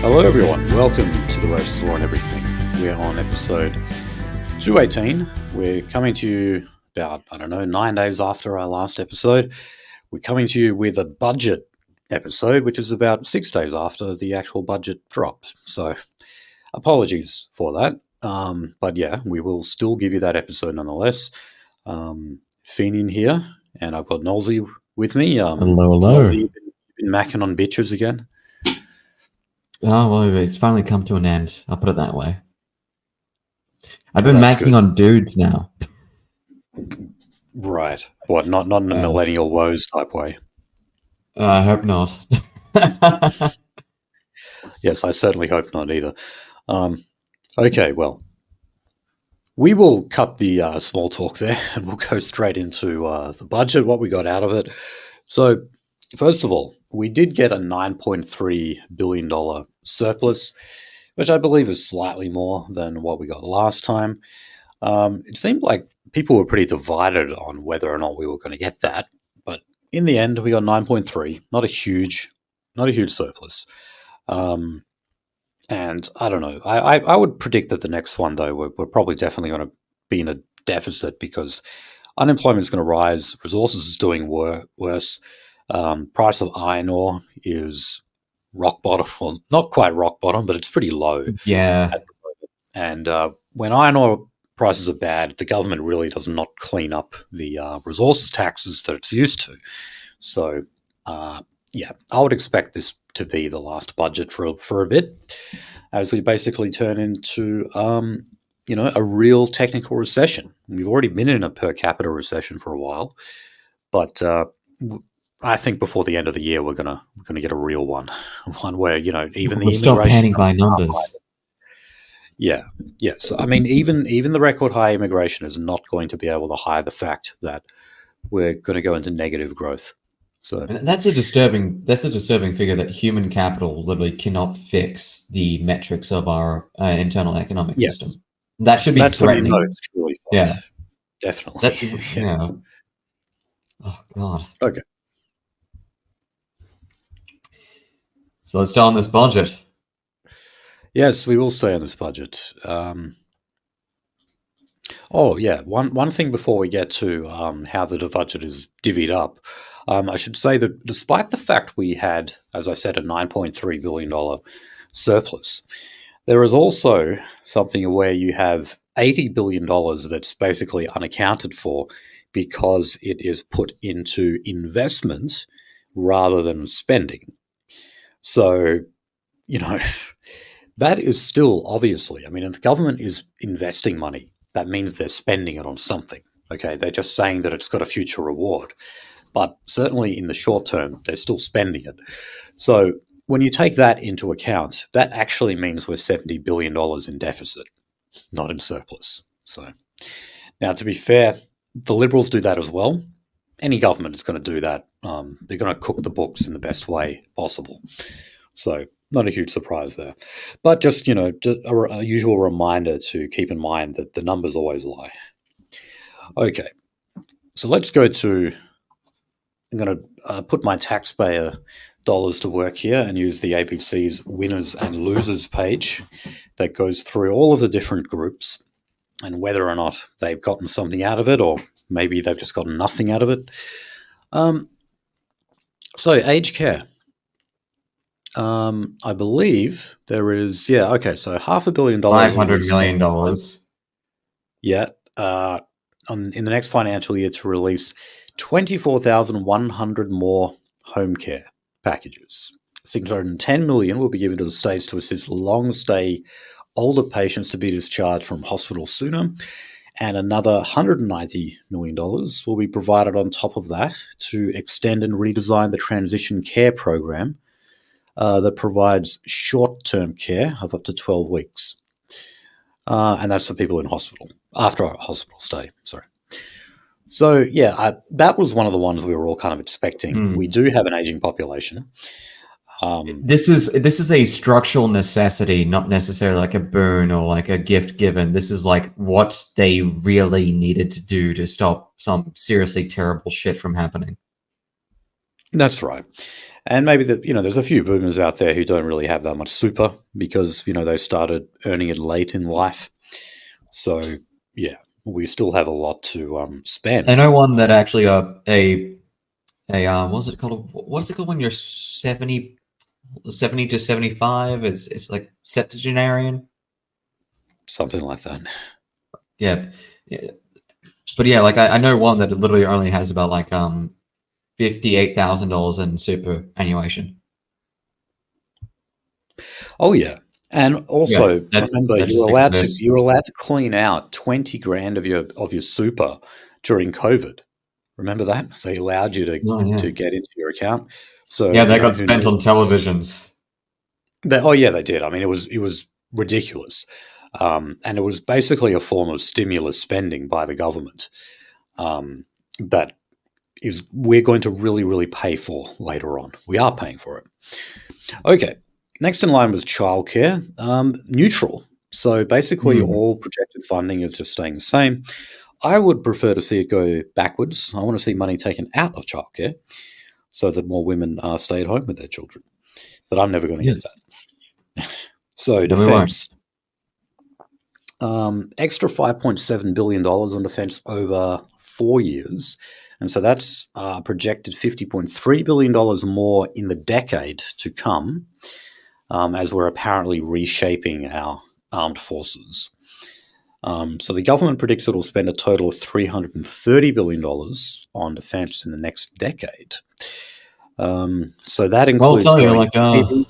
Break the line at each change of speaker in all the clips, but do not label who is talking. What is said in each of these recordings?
Hello everyone, welcome to the Roast Law and Everything. We're on episode 218. We're coming to you about, 9 days after our last episode. We're coming to you with a budget episode, which is about 6 days after the actual budget dropped. So apologies for that. But yeah, we will still give you that episode nonetheless. Feenin here, and I've got Nolsey with me.
Hello.
Nolsey, you've been macking on bitches again?
Oh, well, it's finally come to an end. I'll put it that way. I've been macking on dudes now.
Right. What, not in a millennial woes type way?
I hope not.
Yes, I certainly hope not either. Okay, well, we will cut the small talk there and we'll go straight into the budget, what we got out of it. So, first of all, we did get a $9.3 billion surplus, which I believe is slightly more than what we got last time. It seemed like people were pretty divided on whether or not we were going to get that, but in the end, we got 9.3, not a huge surplus. And I don't know. I would predict that the next one, though, we're probably definitely going to be in a deficit because unemployment is going to rise, resources is doing worse. Price of iron ore is rock bottom. Well, not quite rock bottom, but it's pretty low.
Yeah.
At the moment. And when iron ore prices are bad, the government really does not clean up the resources taxes that it's used to. So, yeah, I would expect this to be the last budget for a bit, as we basically turn into a real technical recession. We've already been in a per capita recession for a while, but I think before the end of the year we're gonna get a real one where even
we'll
the
stop
immigration
panicking by numbers.
Yeah. So I mean, even the record high immigration is not going to be able to hide the fact that we're going to go into negative growth. So
that's a disturbing figure that human capital literally cannot fix the metrics of our internal economic system. That should be threatening.
When you know it's really fucked.
Yeah,
definitely.
Yeah. Oh God.
Okay.
So let's start on this budget.
Yes, we will stay on this budget. One thing before we get to how the budget is divvied up, I should say that despite the fact we had, as I said, a $9.3 billion surplus, there is also something where you have $80 billion that's basically unaccounted for because it is put into investment rather than spending. So, that is still obviously, if the government is investing money, that means they're spending it on something. Okay, they're just saying that it's got a future reward. But certainly in the short term, they're still spending it. So when you take that into account, that actually means we're $70 billion in deficit, not in surplus. So now, to be fair, the Liberals do that as well. Any government is going to do that. They're going to cook the books in the best way possible. So not a huge surprise there. But just, a usual reminder to keep in mind that the numbers always lie. Okay, so let's go to... I'm going to put my taxpayer dollars to work here and use the ABC's winners and losers page that goes through all of the different groups and whether or not they've gotten something out of it or maybe they've just gotten nothing out of it. So aged care. I believe there is, so $500 million.
$500 million.
Yeah. In the next financial year to release 24,100 more home care packages. $610 million will be given to the states to assist long-stay older patients to be discharged from hospital sooner, and another $190 million will be provided on top of that to extend and redesign the transition care program that provides short-term care of up to 12 weeks. And that's for people in hospital, after a hospital stay, sorry. So, that was one of the ones we were all kind of expecting. We do have an aging population.
This is a structural necessity, not necessarily like a boon or like a gift given. This is like what they really needed to do to stop some seriously terrible shit from happening.
That's right. And maybe there's a few boomers out there who don't really have that much super because they started earning it late in life. So yeah, we still have a lot to
I
spend.
know one that actually what's it called? What's it called when you're 70 to 75? It's like septuagenarian.
Something like that.
Yeah. Yeah. But yeah, like I know one that literally only has about like $58,000 in superannuation.
Oh yeah, and
Yeah,
also remember
that just exists.
you were allowed to clean out 20 grand of your super during COVID. Remember that they allowed you
Oh yeah,
to get into your account. So
yeah, that got
who
spent
knew?
on televisions.
Oh yeah, they did. I mean, it was ridiculous, and it was basically a form of stimulus spending by the government that is we're going to really really pay for later on. We are paying for it. Okay. Next in line was childcare, neutral. So basically,
Hmm.
all projected funding is just staying the same. I would prefer to see it go backwards. I want to see money taken out of childcare so that more women stay at home with their children. But I'm never going to get
Yes.
that. So
No, we won't.
defense, extra $5.7 billion on defense over 4 years. And so that's projected $50.3 billion more in the decade to come, as we're apparently reshaping our armed forces. So the government predicts it will spend a total of $330 billion on defence in the next decade. So that
Well, I'll
includes
tell you,
growing
like
the Navy,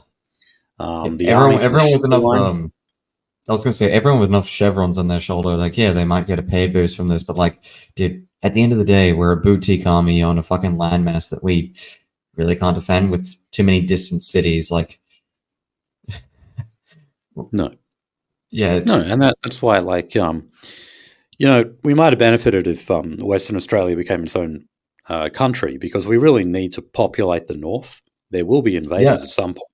the Army
everyone,
for the
everyone with enough.
shoreline.
I was gonna say everyone with enough chevrons on their shoulder, like yeah, they might get a pay boost from this, but like, dude, at the end of the day, we're a boutique army on a fucking landmass that we really can't defend with too many distant cities. Like,
No,
yeah,
no,
it's
and that's why, like, we might have benefited if Western Australia became its own country because we really need to populate the north. There will be invaders at
yes.
some point.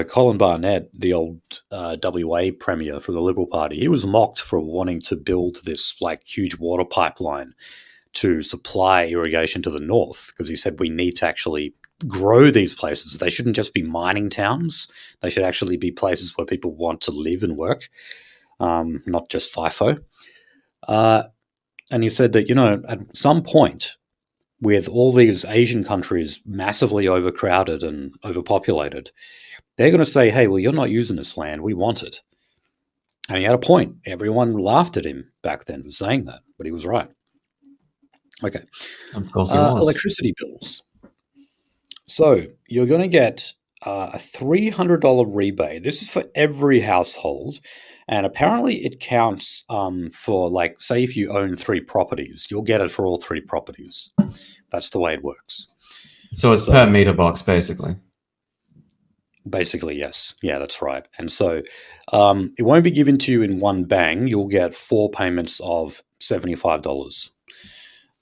Colin Barnett, the old WA premier for the Liberal Party, he was mocked for wanting to build this like huge water pipeline to supply irrigation to the north because he said we need to actually grow these places. They shouldn't just be mining towns. They should actually be places where people want to live and work, not just FIFO. And he said that, at some point, with all these Asian countries massively overcrowded and overpopulated, they're going to say, hey, well, you're not using this land. We want it. And he had a point. Everyone laughed at him back then for saying that, but he was right. Okay.
Of course he was.
Electricity bills. So you're going to get a $300 rebate. This is for every household. And apparently it counts for, like, say if you own 3 properties, you'll get it for all 3 properties. That's the way it works.
So it's per meter box, basically.
Basically, yes. Yeah, that's right. And so it won't be given to you in one bang. You'll get 4 payments of $75,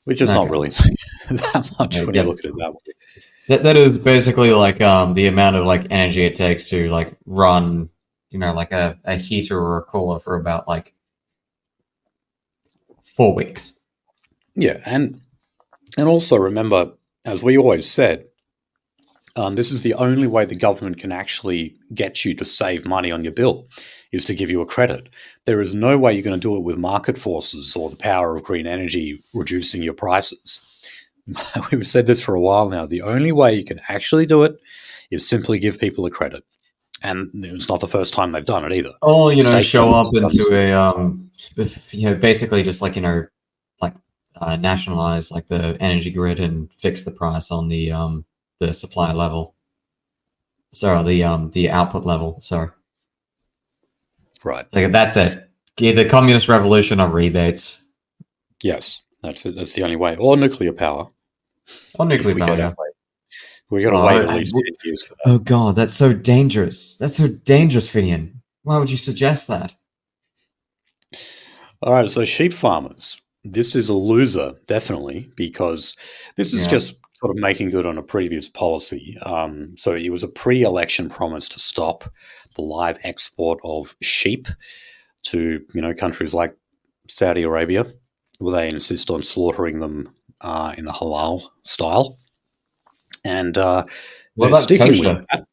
which is not
Okay.
really that much when you look at it that way.
That is basically like the amount of like energy it takes to like run, like a heater or a cooler for about like 4 weeks.
Yeah, and also remember, as we always said, this is the only way the government can actually get you to save money on your bill is to give you a credit. There is no way you're going to do it with market forces or the power of green energy reducing your prices. We've said this for a while now. The only way you can actually do it is simply give people a credit. And it's not the first time they've done it either.
Or,
State
show
governments
up
have done
into a, basically just like, like nationalize like the energy grid and fix the price on the supply level. Sorry, the output level. Sorry.
right.
Like that's it. The communist revolution on rebates.
Yes, that's it. That's the only way. Or nuclear power.
Or nuclear
If we go
power,
that
yeah.
way, we got to wait at least 10 years for that.
Oh god, that's so dangerous. That's so dangerous, Finian. Why would you suggest that?
All right, so sheep farmers. This is a loser, definitely, because this is
Yeah.
just sort of making good on a previous policy. So it was a pre-election promise to stop the live export of sheep to countries like Saudi Arabia, where they insist on slaughtering them in the halal style. and
What
they're
about
sticking with
kosher?
that.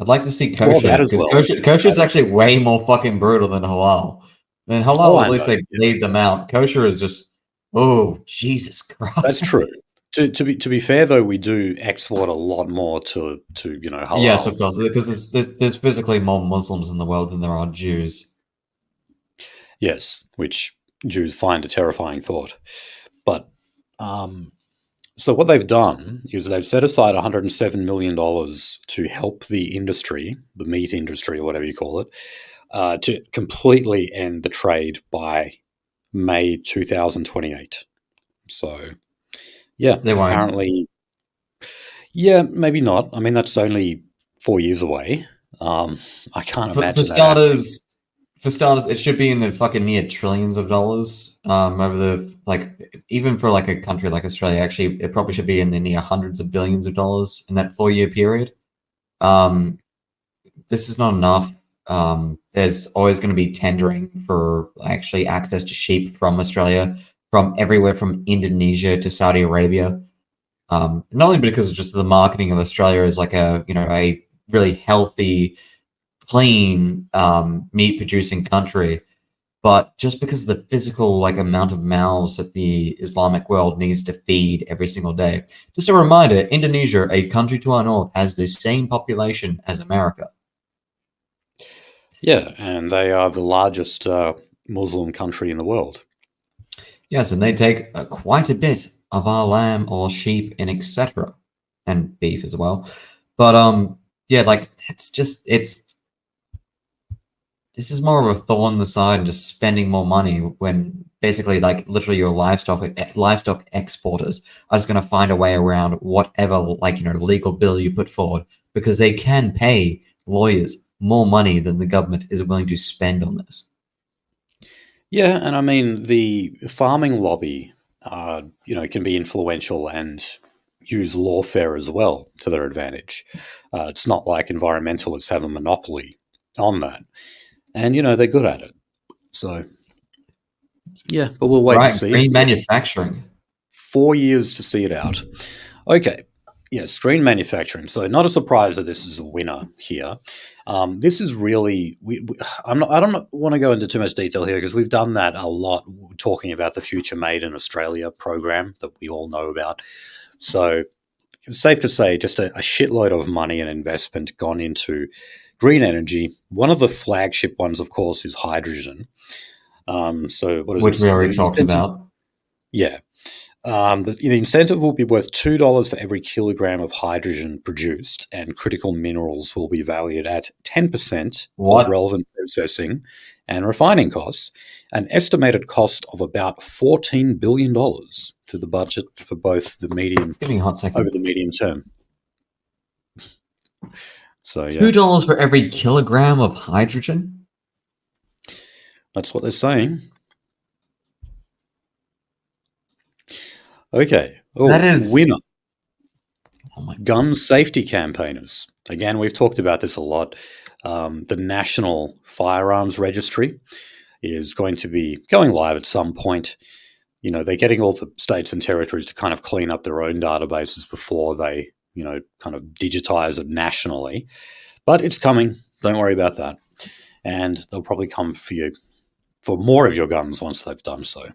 I'd like to see
Well,
kosher
that as
because
well.
kosher is actually way more fucking brutal than halal. I mean,
Oh,
halal, at
I
least
know.
they
Yeah,
bleed them out. Kosher is just, oh Jesus
that's
Christ.
true. To be fair though, we do export a lot more to
Yes,
halal.
of course, because there's physically more Muslims in the world than there are Jews.
Yes, which Jews find a terrifying thought. But um, so what they've done is they've set aside $107 million to help the industry, the meat industry or whatever you call it, to completely end the trade by May 2028. So yeah,
They won't.
apparently, yeah, maybe not. I mean, that's only 4 years away. Um, I can't
For
imagine that happening.
starters, it should be in the fucking near trillions of dollars. Over the like, even for like a country like Australia, actually, it probably should be in the near hundreds of billions of dollars in that 4 year period. Um, this is not enough. There's always going to be tendering for actually access to sheep from Australia, from everywhere from Indonesia to Saudi Arabia. Not only because of just the marketing of Australia as like a really healthy, clean meat producing country, but just because of the physical like amount of mouths that the Islamic world needs to feed every single day. Just a reminder: Indonesia, a country to our north, has the same population as America.
Yeah, and they are the largest Muslim country in the world.
Yes, and they take quite a bit of our lamb or sheep and etc. and beef as well. But yeah, like it's this is more of a thorn in the side and just spending more money when basically like literally your livestock exporters are just going to find a way around whatever like legal bill you put forward because they can pay lawyers more money than the government is willing to spend on this.
Yeah, and I mean the farming lobby, can be influential and use lawfare as well to their advantage. It's not like environmentalists have a monopoly on that, and they're good at it. So yeah, but we'll wait and
Right,
see.
green manufacturing.
4 years to see it out. Okay. Yeah, screen manufacturing. So, not a surprise that this is a winner here. This is really. I'm not. I don't want to go into too much detail here because we've done that a lot, talking about the Future Made in Australia program that we all know about. So, it's safe to say, just a shitload of money and investment gone into green energy. One of the flagship ones, of course, is hydrogen. So, what is
Which
it?
we
The
already talked
incentive.
about.
Yeah, the incentive will be worth $2 for every kilogram of hydrogen produced, and critical minerals will be valued at 10% of
What?
relevant processing and refining costs, an estimated cost of about $14 billion to the budget for both
It's giving a hot
over
second.
the medium term. So, yeah,
$2 for every kilogram of hydrogen?
that's what they're saying. Okay.
That
Oh,
is.
winner.
Oh my.
Gun safety campaigners. Again, we've talked about this a lot. The National Firearms Registry is going to be going live at some point. They're getting all the states and territories to kind of clean up their own databases before they, kind of digitize it nationally. But it's coming. Don't worry about that. And they'll probably come for you for more of your guns once they've done so.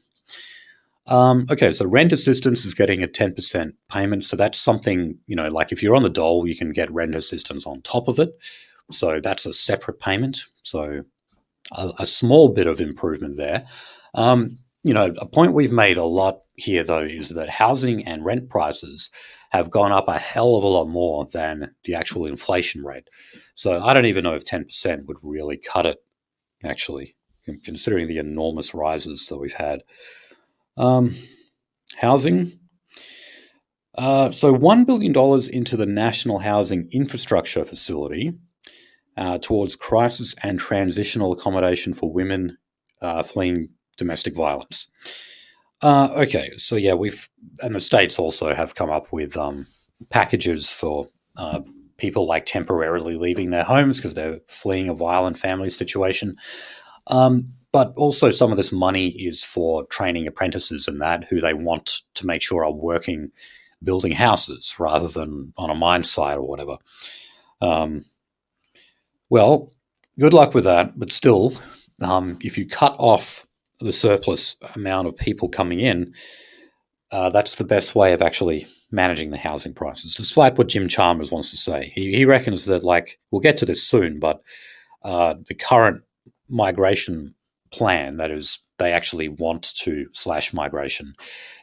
Okay, so rent assistance is getting a 10% payment. So that's something, like if you're on the dole, you can get rent assistance on top of it. So that's a separate payment. So a small bit of improvement there. A point we've made a lot here, though, is that housing and rent prices have gone up a hell of a lot more than the actual inflation rate. So I don't even know if 10% would really cut it, actually, considering the enormous rises that we've had. Um, Housing. So $1 billion into the National Housing Infrastructure Facility towards crisis and transitional accommodation for women fleeing domestic violence. Okay, so yeah, and the states also have come up with packages for people like temporarily leaving their homes because they're fleeing a violent family situation. But also, some of this money is for training apprentices and that who they want to make sure are working building houses rather than on a mine site or whatever. Well, good luck with that. But still, if you cut off the surplus amount of people coming in, that's the best way of actually managing the housing prices, despite what Jim Chalmers wants to say. He reckons that, like, we'll get to this soon, but the current migration plan, that is, they actually want to slash migration,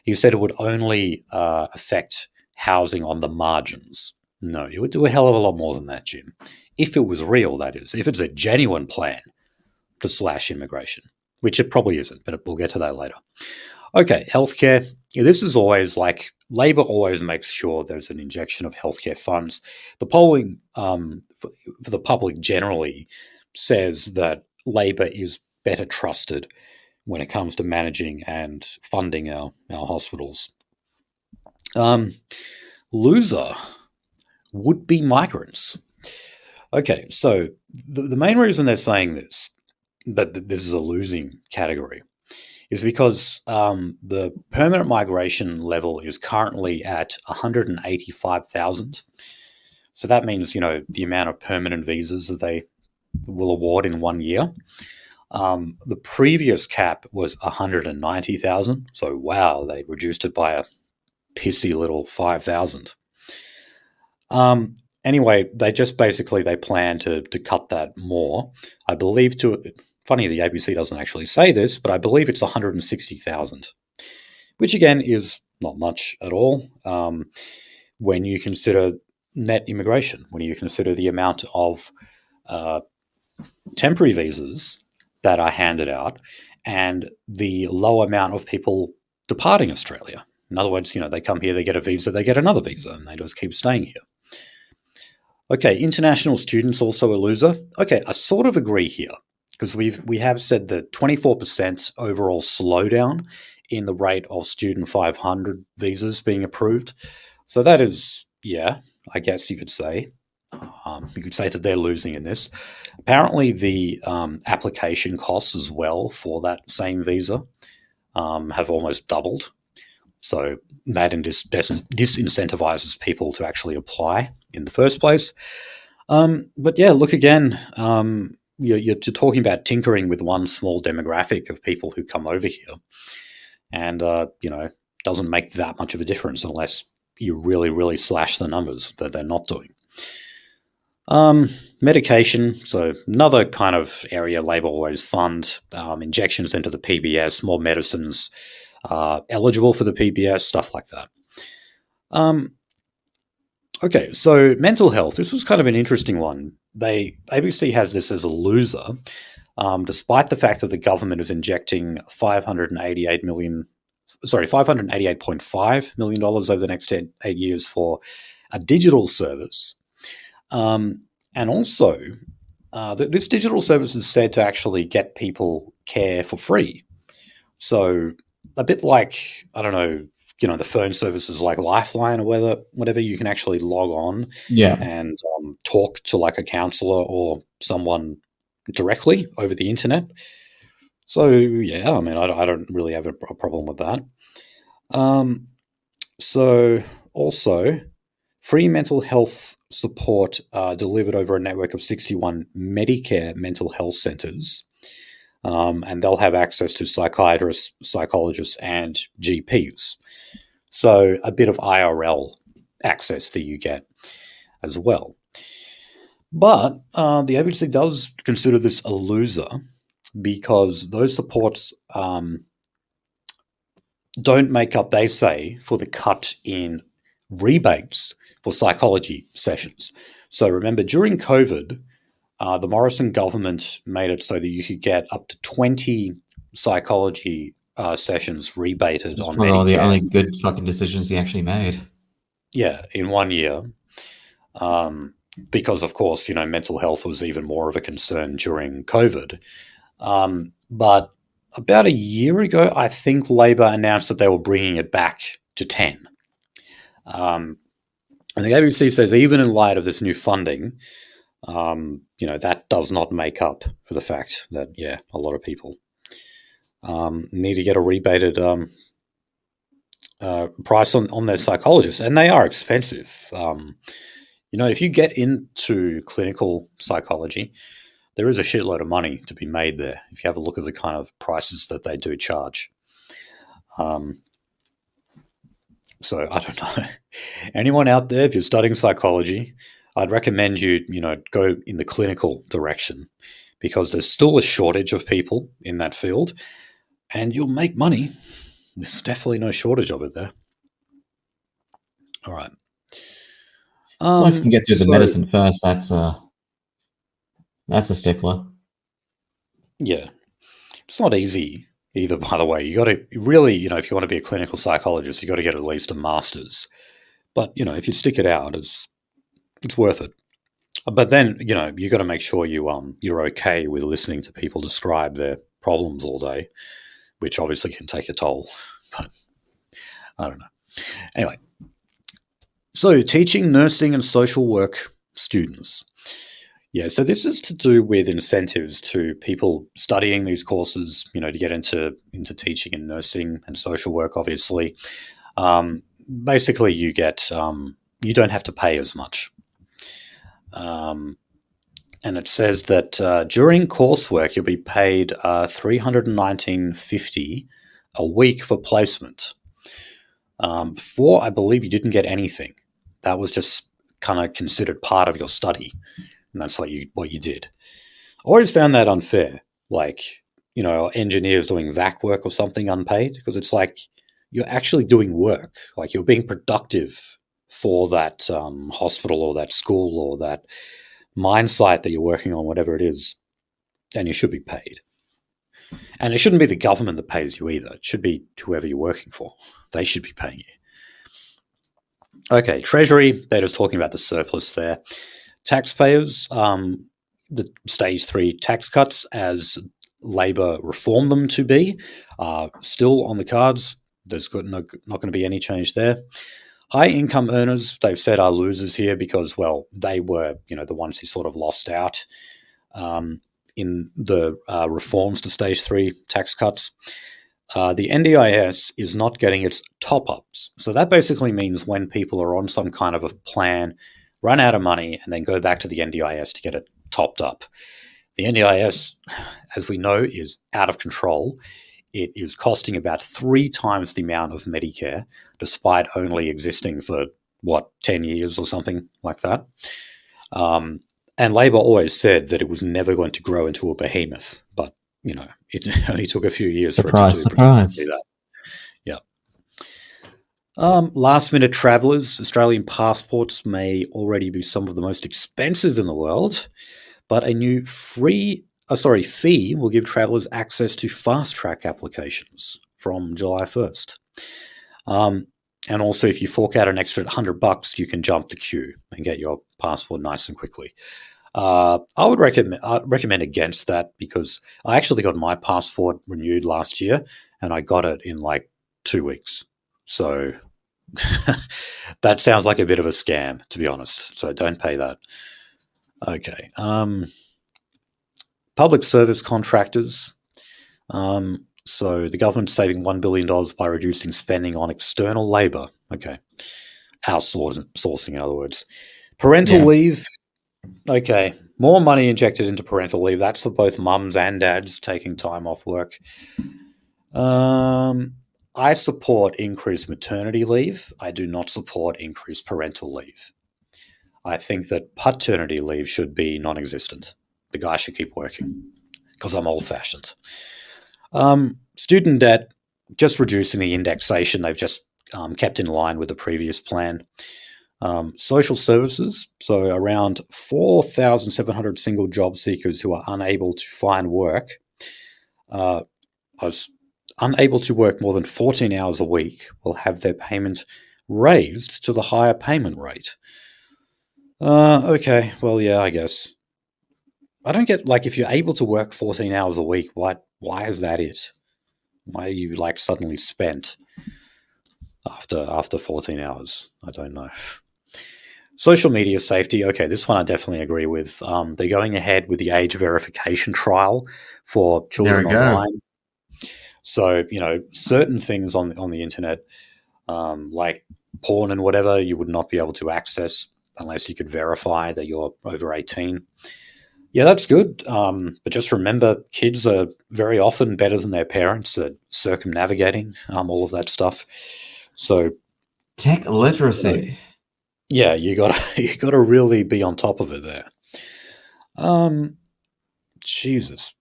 he said it would only affect housing on the margins. No, it would do a hell of a lot more than that, Jim. If it was real, that is. If it's a genuine plan to slash immigration, which it probably isn't, but we'll get to that later. Okay, healthcare. This is always like, Labor always makes sure there's an injection of healthcare funds. The polling for the public generally says that Labor is better trusted when it comes to managing and funding our hospitals. Loser would be migrants. Okay, so the main reason they're saying this, that this is a losing category, is because the permanent migration level is currently at 185,000. So that means, the amount of permanent visas that they will award in 1 year. The previous cap was 190,000. So, wow, they reduced it by a pissy little 5,000. Anyway, they plan to cut that more. I believe funny, the ABC doesn't actually say this, but I believe it's 160,000, which again is not much at all when you consider net immigration, when you consider the amount of temporary visas that are handed out and the low amount of people departing Australia. In other words, they come here, they get a visa, they get another visa, and they just keep staying here. Okay, international students also a loser. Okay, I sort of agree here, because we have said that 24% overall slowdown in the rate of student 500 visas being approved. So that is, yeah, I guess you could say. You could say that they're losing in this. Apparently, the application costs as well for that same visa have almost doubled. So that disincentivizes people to actually apply in the first place. But yeah, look again, you're talking about tinkering with one small demographic of people who come over here. And, doesn't make that much of a difference unless you really, really slash the numbers that they're not doing. Medication, so another kind of area Labor always fund, injections into the PBS, more medicines eligible for the PBS, stuff like that. Okay, so mental health. This was kind of an interesting one. ABC has this as a loser, despite the fact that the government is injecting $588.5 million over the next 8 years for a digital service. And also, this digital service is said to actually get people care for free. So a bit like, I don't know, the phone services like Lifeline or whatever, you can actually log on and talk to like a counselor or someone directly over the internet. So yeah, I mean, I don't really have a problem with that. So also, free mental health support delivered over a network of 61 Medicare mental health centres. And they'll have access to psychiatrists, psychologists, and GPs. So a bit of IRL access that you get as well. But the ABC does consider this a loser because those supports don't make up, they say, for the cut in rebates for psychology sessions. So remember, during COVID, the Morrison government made it so that you could get up to 20 psychology sessions rebated on Medicare.
One of the only good fucking decisions he actually made.
Yeah, in 1 year. Because, of course, mental health was even more of a concern during COVID. But about a year ago, I think Labor announced that they were bringing it back to 10. And the ABC says even in light of this new funding, that does not make up for the fact that, a lot of people need to get a rebated price on their psychologists, and they are expensive. If you get into clinical psychology, there is a shitload of money to be made there if you have a look at the kind of prices that they do charge. So I don't know. Anyone out there, if you're studying psychology, I'd recommend you go in the clinical direction, because there's still a shortage of people in that field, and you'll make money. There's definitely no shortage of it there. All right.
Well, if you can get through the medicine first, that's a stickler.
Yeah. It's not easy either, by the way. You got to really, if you want to be a clinical psychologist, you got to get at least a master's. But, if you stick it out, it's worth it. But then, you got to make sure you're okay with listening to people describe their problems all day, which obviously can take a toll. But I don't know. Anyway, so teaching nursing and social work students. Yeah, so this is to do with incentives to people studying these courses, to get into teaching and nursing and social work, obviously. Basically, you don't have to pay as much. And it says that during coursework, you'll be paid $319.50 a week for placement. Before, I believe you didn't get anything. That was just kind of considered part of your study. And that's what you did. I always found that unfair. Like, engineers doing vac work or something unpaid, because it's like you're actually doing work. Like, you're being productive for that hospital or that school or that mine site that you're working on, whatever it is, and you should be paid. And it shouldn't be the government that pays you either. It should be whoever you're working for. They should be paying you. Okay, Treasury, they're just talking about the surplus there. Taxpayers, the stage 3 tax cuts, as Labor reformed them to be, are still on the cards. There's not going to be any change there. High income earners, they've said, are losers here because, well, they were, the ones who sort of lost out in the reforms to stage 3 tax cuts. The NDIS is not getting its top-ups. So that basically means when people are on some kind of a plan, run out of money, and then go back to the NDIS to get it topped up. The NDIS, as we know, is out of control. It is costing about 3 times the amount of Medicare, despite only existing for, 10 years or something like that. And Labor always said that it was never going to grow into a behemoth, but, it only took a few years for it to do that. Yeah. Last-minute travellers, Australian passports may already be some of the most expensive in the world, but a new fee will give travellers access to fast-track applications from July 1st. And also, if you fork out an extra $100, you can jump the queue and get your passport nice and quickly. I would recommend against that, because I actually got my passport renewed last year, and I got it in like 2 weeks. So that sounds like a bit of a scam, to be honest. So don't pay that. Okay. Public service contractors. So the government's saving $1 billion by reducing spending on external labour. Okay. Outsourcing, in other words. Parental leave. Okay. More money injected into parental leave. That's for both mums and dads taking time off work. I support increased maternity leave. I do not support increased parental leave. I think that paternity leave should be non-existent. The guy should keep working, because I'm old-fashioned. Student debt, just reducing the indexation. They've just kept in line with the previous plan. Social services, so around 4,700 single job seekers who are unable to find work, unable to work more than 14 hours a week, will have their payment raised to the higher payment rate. Okay, well, yeah, I guess. I don't get, like, if you're able to work 14 hours a week, why is that it? Why are you, like, suddenly spent after 14 hours? I don't know. Social media safety. Okay, this one I definitely agree with. They're going ahead with the age verification trial for children online. So, certain things on the internet like porn and whatever, you would not be able to access unless you could verify that you're over 18. Yeah, that's good. But just remember, kids are very often better than their parents at circumnavigating all of that stuff. So,
Tech literacy.
yeah, you got to you got to really be on top of it there. Um, Jesus,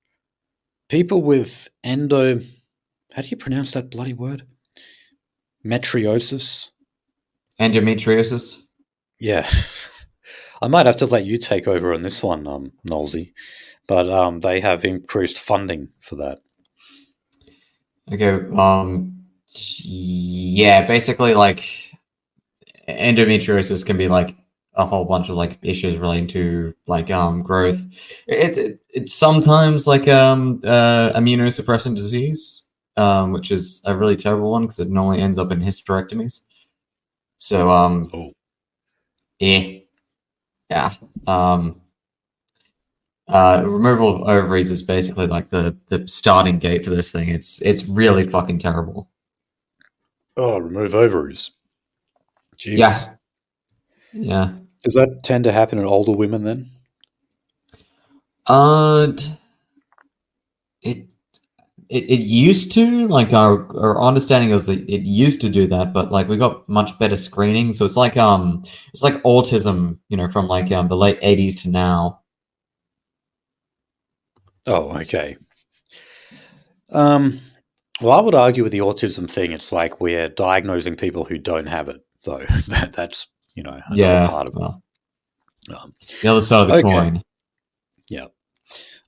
people with how do you pronounce that bloody word? Metriosis.
Endometriosis.
Yeah, I might have to let you take over on this one, Nolsey. But they have increased funding for that.
Okay. Yeah. Basically, like endometriosis can be like a whole bunch of like issues relating to like growth. It's sometimes like immunosuppressant disease, which is a really terrible one because it normally ends up in hysterectomies. So
Oh,
yeah, yeah. Um, Removal of ovaries is basically like the starting gate for this thing. It's really fucking terrible.
oh, remove ovaries. Jesus,
Yeah, yeah.
does that tend to happen in older women then?
Uh, it it used to like our understanding is that it used to do that, but like we got much better screening. So it's like autism, you know, from like the late '80s to now.
Oh, okay. Um, well, I would argue with the autism thing, it's like we're diagnosing people who don't have it, though. That's another
Yeah,
part of
well,
it.
the other side of the
Okay,
coin.
yeah.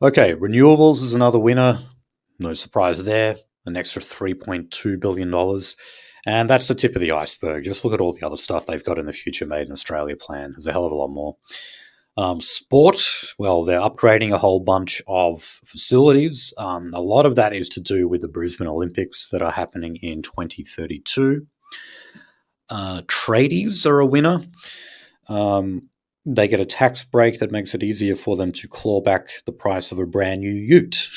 Okay, renewables is another winner. No surprise there. An extra $3.2 billion. And that's the tip of the iceberg. Just look at all the other stuff they've got in the Future Made in Australia plan. There's a hell of a lot more. Sport, well, they're upgrading a whole bunch of facilities. A lot of that is to do with the Brisbane Olympics that are happening in 2032. Tradies are a winner. They get a tax break that makes it easier for them to claw back the price of a brand new ute.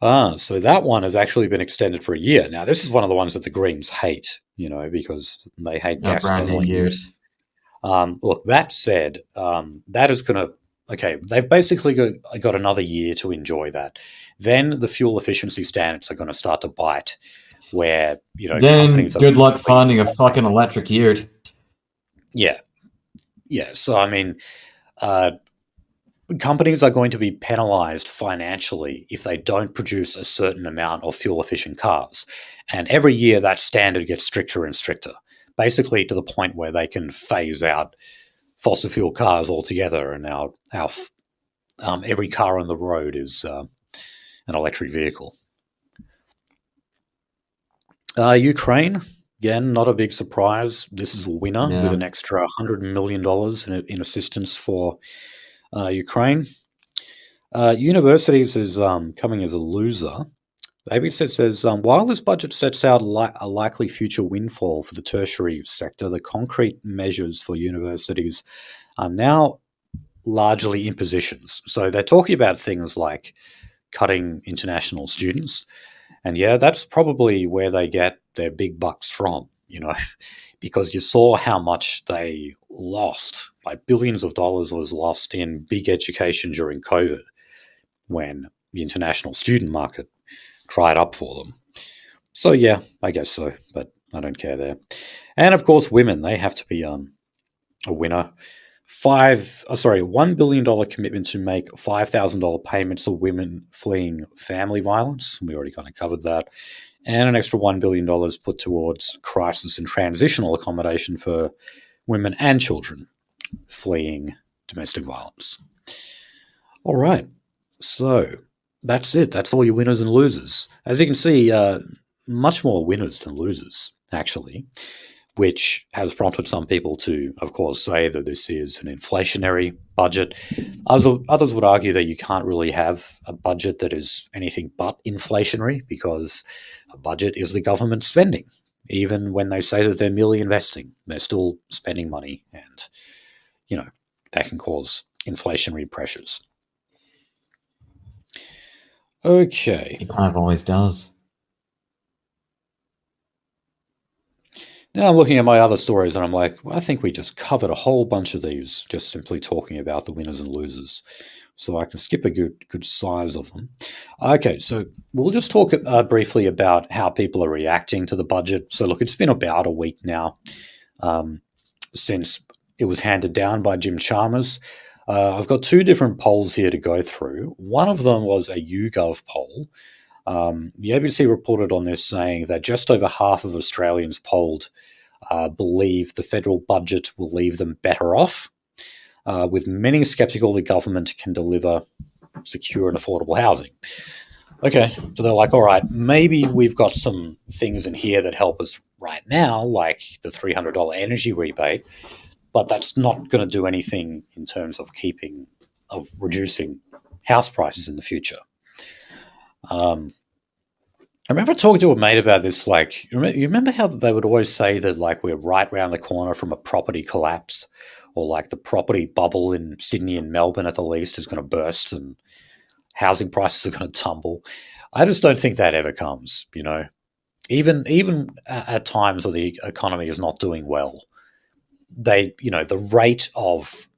So that one has actually been extended for a year. Now, this is one of the ones that the Greens hate, because they hate
A
gas
brand new
guzzling
year.
utes. Look, that said, that is going to, okay, they've basically got another year to enjoy that. Then the fuel efficiency standards are going to start to bite, where,
Then
companies are
good luck
basically,
finding a fucking electric ute.
yeah, yeah. So, I mean, uh, companies are going to be penalized financially if they don't produce a certain amount of fuel efficient cars. And every year that standard gets stricter and stricter, basically to the point where they can phase out fossil fuel cars altogether. And our every car on the road is an electric vehicle. Ukraine, again, not a big surprise. This is a winner with
Yeah.
an extra $100 million in assistance for Ukraine. Universities is coming as a loser. ABC says, while this budget sets out a likely future windfall for the tertiary sector, the concrete measures for universities are now largely impositions. So they're talking about things like cutting international students. And yeah, that's probably where they get their big bucks from, because you saw how much they lost. Like billions of dollars was lost in big education during COVID when the international student market dried up for them. So yeah, I guess so, but I don't care there. And of course, women, they have to be a winner. $1 billion commitment to make $5,000 payments to women fleeing family violence. We already kind of covered that. And an extra $1 billion put towards crisis and transitional accommodation for women and children fleeing domestic violence. All right. So that's it. That's all your winners and losers. As you can see, much more winners than losers, actually, which has prompted some people to, of course, say that this is an inflationary budget. Others would argue that you can't really have a budget that is anything but inflationary because a budget is the government spending. Even when they say that they're merely investing, they're still spending money, and that can cause inflationary pressures. Okay.
It kind of always does.
Now I'm looking at my other stories and I'm like, well, I think we just covered a whole bunch of these just simply talking about the winners and losers. So I can skip a good size of them. Okay, so we'll just talk briefly about how people are reacting to the budget. So look, it's been about a week now since it was handed down by Jim Chalmers. I've got two different polls here to go through. One of them was a YouGov poll. The ABC reported on this saying that just over half of Australians polled believe the federal budget will leave them better off, with many sceptical the government can deliver secure and affordable housing. Okay, so they're like, all right, maybe we've got some things in here that help us right now, like the $300 energy rebate, but that's not going to do anything in terms of reducing house prices in the future. I remember talking to a mate about this. Like, you remember how they would always say that, like, we're right around the corner from a property collapse, or like the property bubble in Sydney and Melbourne at the least is going to burst and housing prices are going to tumble. I just don't think that ever comes. Even at times where the economy is not doing well, the rate of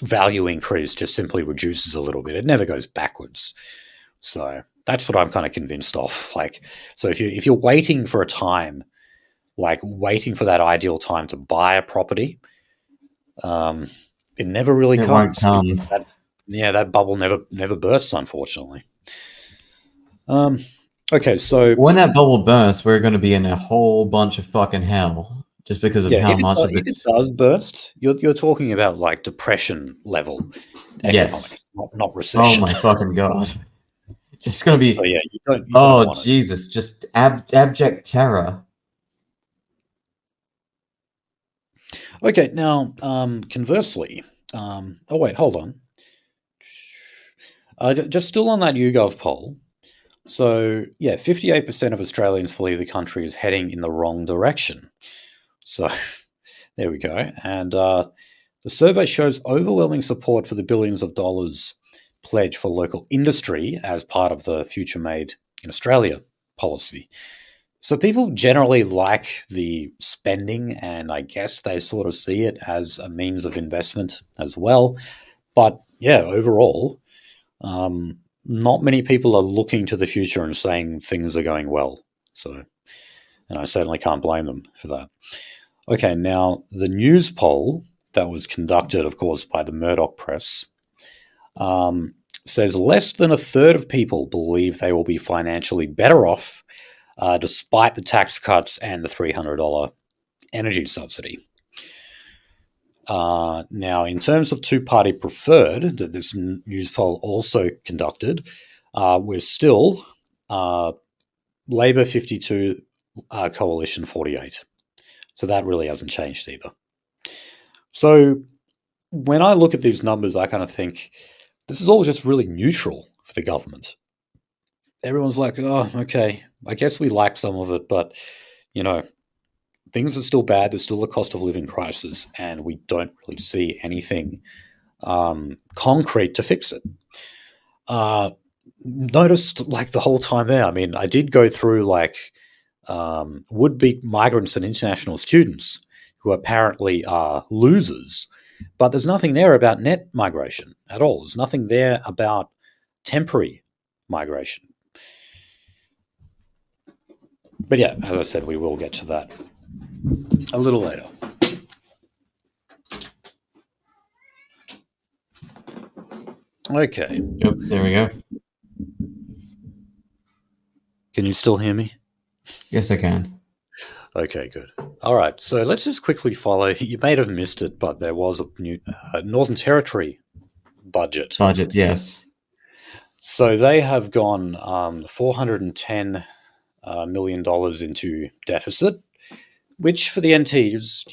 value increase just simply reduces a little bit. It never goes backwards. So that's what I'm kind of convinced of. Like, so if you're waiting for a time, like waiting for that ideal time to buy a property, it never really comes.
Won't come.
That bubble never bursts, unfortunately. Okay, so
when that bubble bursts, we're going to be in a whole bunch of fucking hell just because of how much of
it does burst. You're talking about like depression level economics,
yes,
not recession.
Oh my fucking god! It's going to be.
So yeah, you don't
oh Jesus! Just abject terror.
Okay, now conversely, oh wait, hold on. Just still on that YouGov poll. So yeah, 58% of Australians believe the country is heading in the wrong direction. So there we go. And the survey shows overwhelming support for the billions of dollars pledge for local industry as part of the Future Made in Australia policy. So people generally like the spending, and I guess they sort of see it as a means of investment as well. But yeah, overall, not many people are looking to the future and saying things are going well. So, and I certainly can't blame them for that. Okay, now the news poll that was conducted, of course, by the Murdoch press says less than a third of people believe they will be financially better off despite the tax cuts and the $300 energy subsidy. Now, in terms of two-party preferred that this news poll also conducted, we're still Labor 52, Coalition 48. So that really hasn't changed either. So when I look at these numbers, I kind of think this is all just really neutral for the government. Everyone's like, oh, okay, I guess we like some of it, but, things are still bad. There's still a cost of living crisis, and we don't really see anything concrete to fix it. Noticed, like, the whole time there, I mean, I did go through, like, would-be migrants and international students who apparently are losers, but there's nothing there about net migration at all. There's nothing there about temporary migration. But yeah, as I said, we will get to that a little later. Okay.
Yep, there we go.
Can you still hear me?
Yes, I can.
Okay, good. All right, so let's just quickly follow. You may have missed it, but there was a new Northern Territory budget.
Budget, yes.
So they have gone $410 million into deficit, which for the NT is,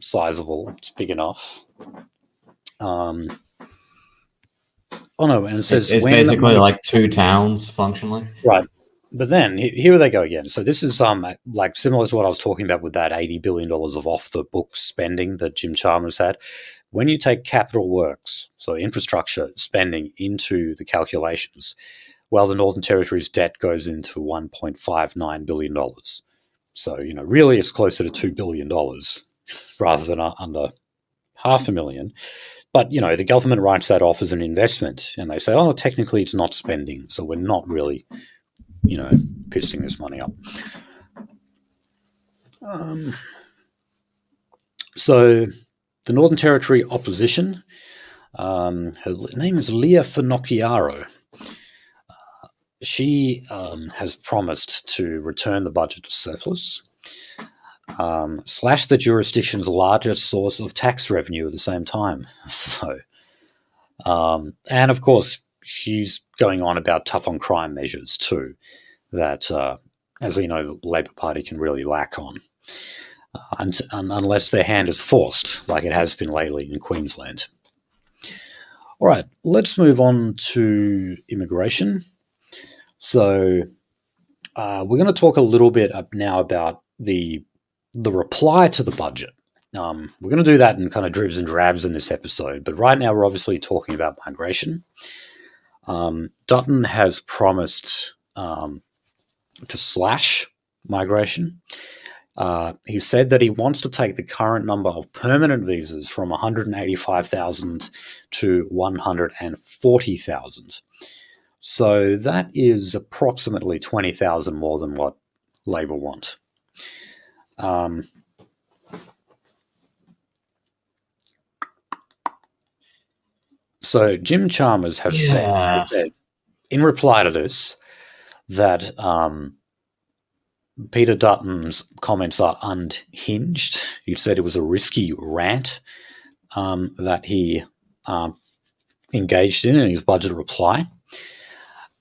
sizable. It's big enough. And it says
it's basically like two towns functionally,
right? But then here they go again. So this is like similar to what I was talking about with that $80 billion of off the books spending that Jim Chalmers had. When you take capital works, so infrastructure spending, into the calculations, well, the Northern Territory's debt goes into $1.59 billion. So, really it's closer to $2 billion rather than under $500,000. But, the government writes that off as an investment and they say, oh, technically it's not spending. So we're not really, pissing this money up. So the Northern Territory opposition, her name is Leah Finocchiaro. She has promised to return the budget to surplus, slash the jurisdiction's largest source of tax revenue at the same time. So, and of course, she's going on about tough on crime measures too, that, as we know, the Labor Party can really lack on, unless their hand is forced, like it has been lately in Queensland. All right, let's move on to immigration. So we're going to talk a little bit now about the reply to the budget. We're going to do that in kind of dribs and drabs in this episode, but right now we're obviously talking about migration. Dutton has promised to slash migration. He said that he wants to take the current number of permanent visas from 185,000 to 140,000. So that is approximately 20,000 more than what Labor want. So Jim Chalmers has said, in reply to this, that Peter Dutton's comments are unhinged. He said it was a risky rant that he engaged in his budget reply.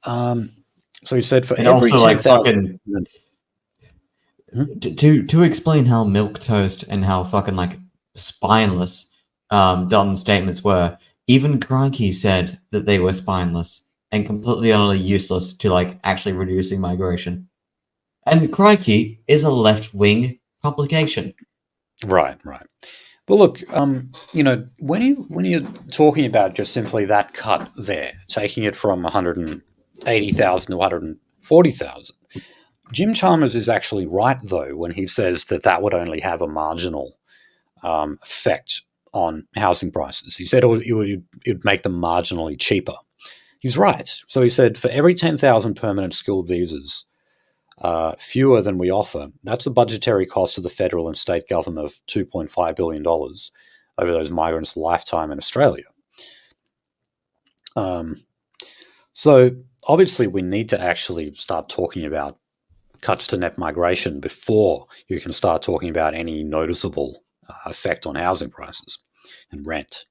So he said for
and
every
also
10,000...
to explain how milquetoast and how fucking spineless Dutton's statements were, even Crikey said that they were spineless and completely utterly useless to actually reducing migration. And Crikey is a left-wing publication. Right.
Well, look, when you're talking about just simply that cut there, taking it from 180,000 to 140,000, Jim Chalmers is actually right, though, when he says that would only have a marginal effect on housing prices. He said it would make them marginally cheaper. He's right. So he said for every 10,000 permanent skilled visas, fewer than we offer, that's a budgetary cost to the federal and state government of $2.5 billion over those migrants' lifetime in Australia. So obviously we need to actually start talking about cuts to net migration before you can start talking about any noticeable effect on housing prices and rent.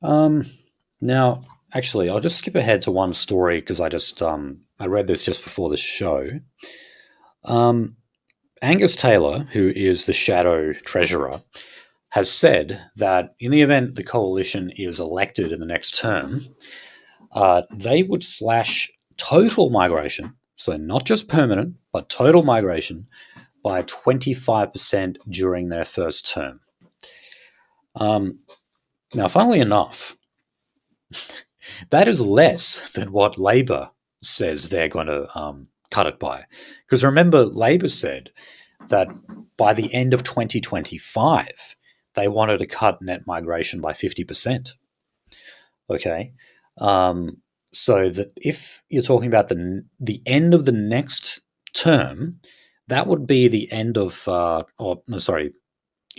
Now, actually, I'll just skip ahead to one story because I read this just before the show. Angus Taylor, who is the shadow treasurer, has said that in the event the coalition is elected in the next term, they would slash total migration, so not just permanent, but total migration, by 25% during their first term. Now, funnily enough, that is less than what Labor says they're going to cut it by. Because remember, Labor said that by the end of 2025, they wanted to cut net migration by 50%. Okay? So that if you're talking about the end of the next term, that would be the end of, it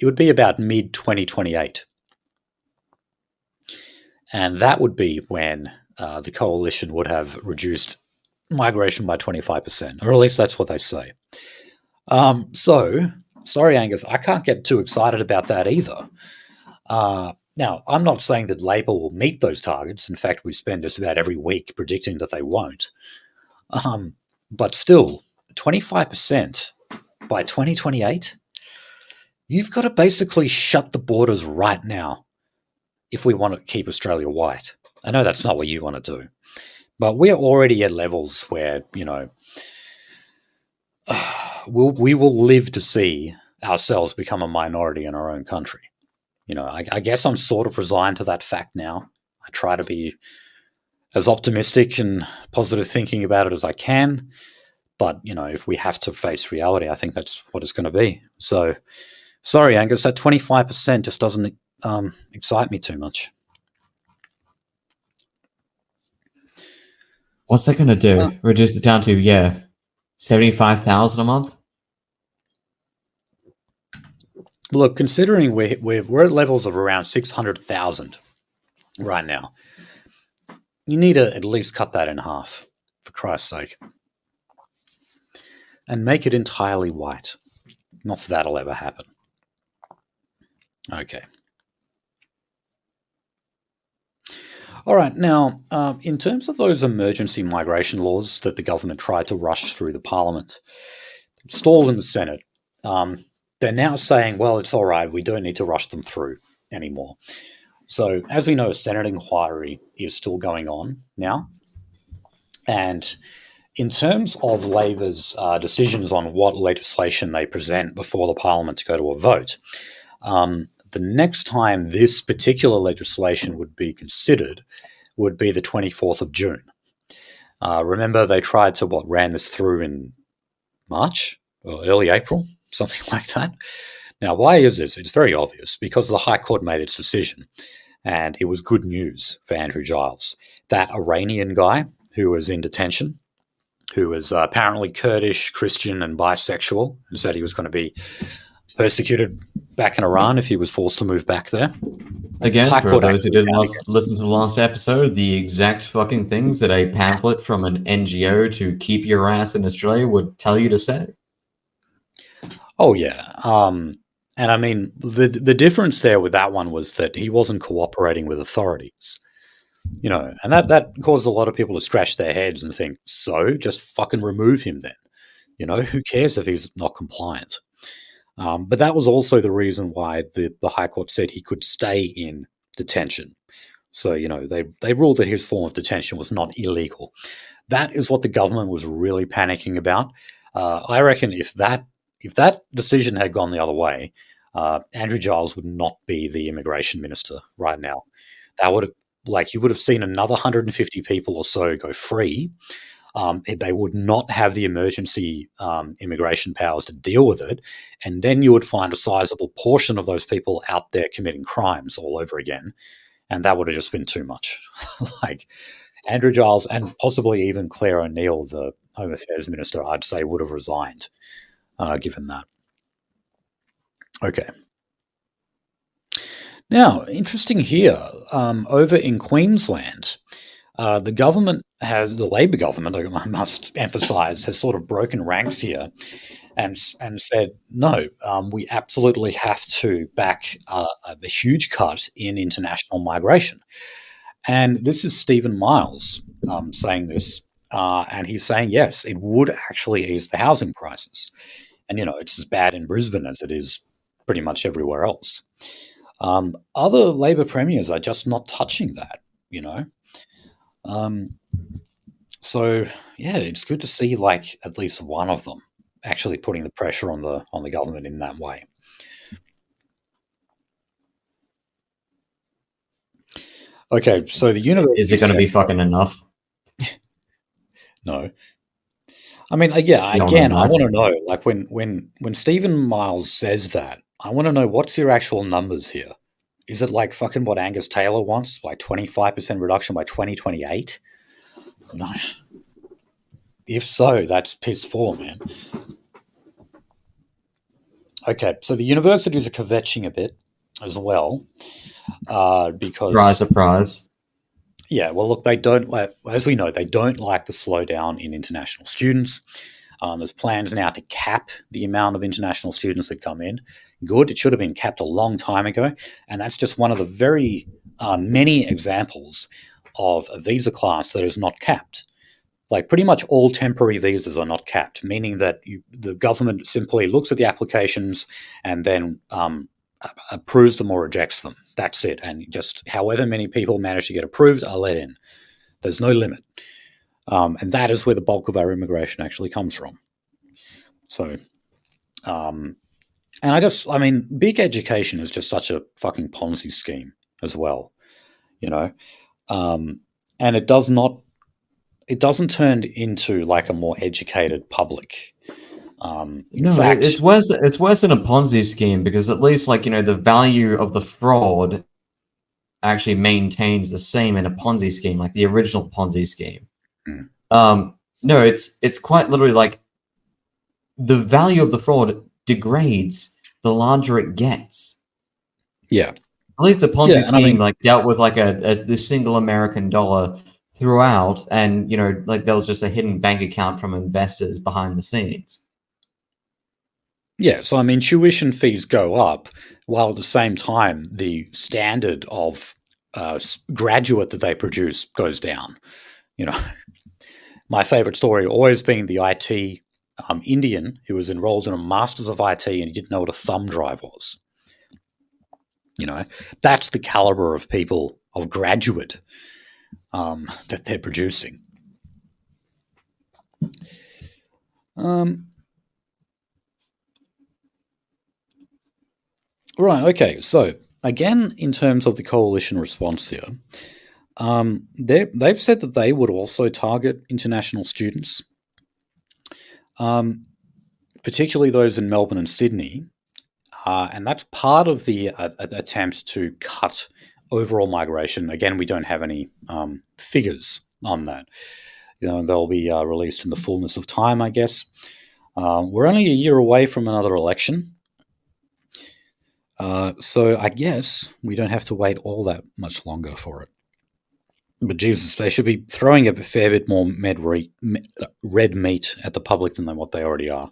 would be about mid-2028. And that would be when the coalition would have reduced migration by 25%, or at least that's what they say. So, sorry, Angus, I can't get too excited about that either. Now, I'm not saying that Labor will meet those targets. In fact, we spend just about every week predicting that they won't. But still, 25% by 2028, you've got to basically shut the borders right now if we want to keep Australia white. I know that's not what you want to do, but we're already at levels where, we will live to see ourselves become a minority in our own country. I guess I'm sort of resigned to that fact now. I try to be as optimistic and positive thinking about it as I can, But, if we have to face reality, I think that's what it's going to be. So, sorry, Angus, that 25% just doesn't excite me too much.
What's that going to do? Reduce it down to, 75,000 a month?
Look, considering we're at levels of around 600,000 right now, you need to at least cut that in half, for Christ's sake. And make it entirely white. Not that that'll ever happen. Okay. All right. Now, in terms of those emergency migration laws that the government tried to rush through the parliament, stalled in the Senate, they're now saying, well, it's all right. We don't need to rush them through anymore. So, as we know, a Senate inquiry is still going on now. And in terms of Labor's decisions on what legislation they present before the Parliament to go to a vote, the next time this particular legislation would be considered would be the 24th of June. Remember, they tried to, ran this through in March or early April, something like that. Now, why is this? It's very obvious, because the High Court made its decision, and it was good news for Andrew Giles. That Iranian guy who was in detention, who was apparently Kurdish, Christian, and bisexual, and said he was going to be persecuted back in Iran if he was forced to move back there.
Again, for those who didn't listen to the last episode, the exact fucking things that a pamphlet from an NGO to keep your ass in Australia would tell you to say.
Oh, yeah. And I mean, the difference there with that one was that he wasn't cooperating with authorities. And that caused a lot of people to scratch their heads and think, so just fucking remove him then. Who cares if he's not compliant? But that was also the reason why the High Court said he could stay in detention. So, they ruled that his form of detention was not illegal. That is what the government was really panicking about. I reckon if that decision had gone the other way, Andrew Giles would not be the immigration minister right now. That would have, you would have seen another 150 people or so go free. They would not have the emergency immigration powers to deal with it. And then you would find a sizable portion of those people out there committing crimes all over again. And that would have just been too much. Andrew Giles and possibly even Claire O'Neill, the Home Affairs Minister, I'd say would have resigned, given that. Okay. Now, interesting here, over in Queensland, the Labor government, I must emphasise, has sort of broken ranks here and said, no, we absolutely have to back a huge cut in international migration. And this is Stephen Miles saying this, and he's saying, yes, it would actually ease the housing prices. And, it's as bad in Brisbane as it is pretty much everywhere else. Other Labor premiers are just not touching that, So yeah, it's good to see at least one of them actually putting the pressure on the government in that way. Okay, so the university
is it going to be fucking enough?
No. I mean, yeah, again, I want to know, when Stephen Miles says that, I want to know, what's your actual numbers here? Is it fucking what Angus Taylor wants, 25% reduction by 2028? No. If so, that's piss poor, man. Okay, so the universities are kvetching a bit as well, because
surprise.
Yeah, well, look, they don't as we know, they don't like the slowdown in international students. There's plans now to cap the amount of international students that come in. Good, it should have been capped a long time ago, and that's just one of the very many examples of a visa class that is not capped. Pretty much all temporary visas are not capped, meaning that the government simply looks at the applications and then approves them or rejects them. That's it. And just however many people manage to get approved are let in. There's no limit. And that is where the bulk of our immigration actually comes from. So, and big education is just such a fucking Ponzi scheme as well, And it does not it doesn't turn into like a more educated public. In
No,
fact,
it's worse. It's worse than a Ponzi scheme because at least, like, the value of the fraud actually maintains the same in a Ponzi scheme, like the original Ponzi scheme.
Mm.
No, it's quite literally like the value of the fraud degrades the larger it gets.
yeah,
At least the Ponzi
yeah, and I
scheme
mean,
like dealt with like the single American dollar throughout, and like there was just a hidden bank account from investors behind the scenes.
yeah. So I mean, tuition fees go up, while at the same time the standard of graduate that they produce goes down. You know, my favorite story always being the IT Indian who was enrolled in a Masters of IT and he didn't know what a thumb drive was. That's the caliber of people, of graduate, that they're producing. Right, okay. So, again, in terms of the coalition response here, they've said that they would also target international students, particularly those in Melbourne and Sydney. And that's part of the attempt to cut overall migration. Again, we don't have any figures on that. They'll be released in the fullness of time, I guess. We're only a year away from another election. So I guess we don't have to wait all that much longer for it. But Jesus, they should be throwing a fair bit more red meat at the public than what they already are.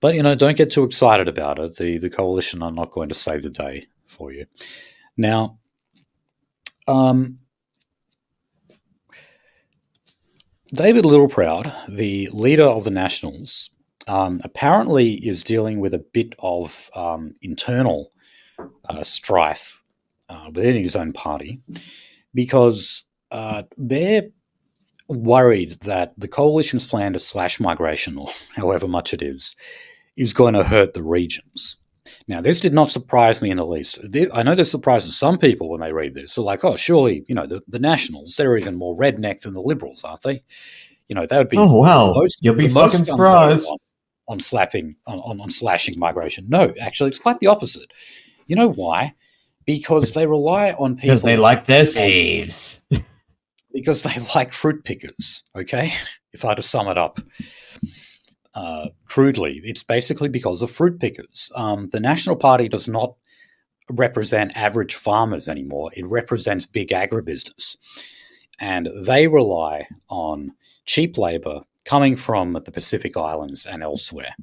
But, don't get too excited about it. The coalition are not going to save the day for you. Now, David Littleproud, the leader of the Nationals, apparently is dealing with a bit of internal strife within his own party because they're worried that the coalition's plan to slash migration, or however much it is going to hurt the regions. Now, this did not surprise me in the least. I know this surprises some people when they read this. They're like, oh, surely, the Nationals, they're even more redneck than the Liberals, aren't they? That would be
you'll be fucking surprised
on slashing migration. No, actually, it's quite the opposite. You know why? Because they rely on people.
Because they like their slaves.
Because they like fruit pickers, okay? If I had to sum it up crudely, it's basically because of fruit pickers. The National Party does not represent average farmers anymore. It represents big agribusiness. And they rely on cheap labour coming from the Pacific Islands and elsewhere.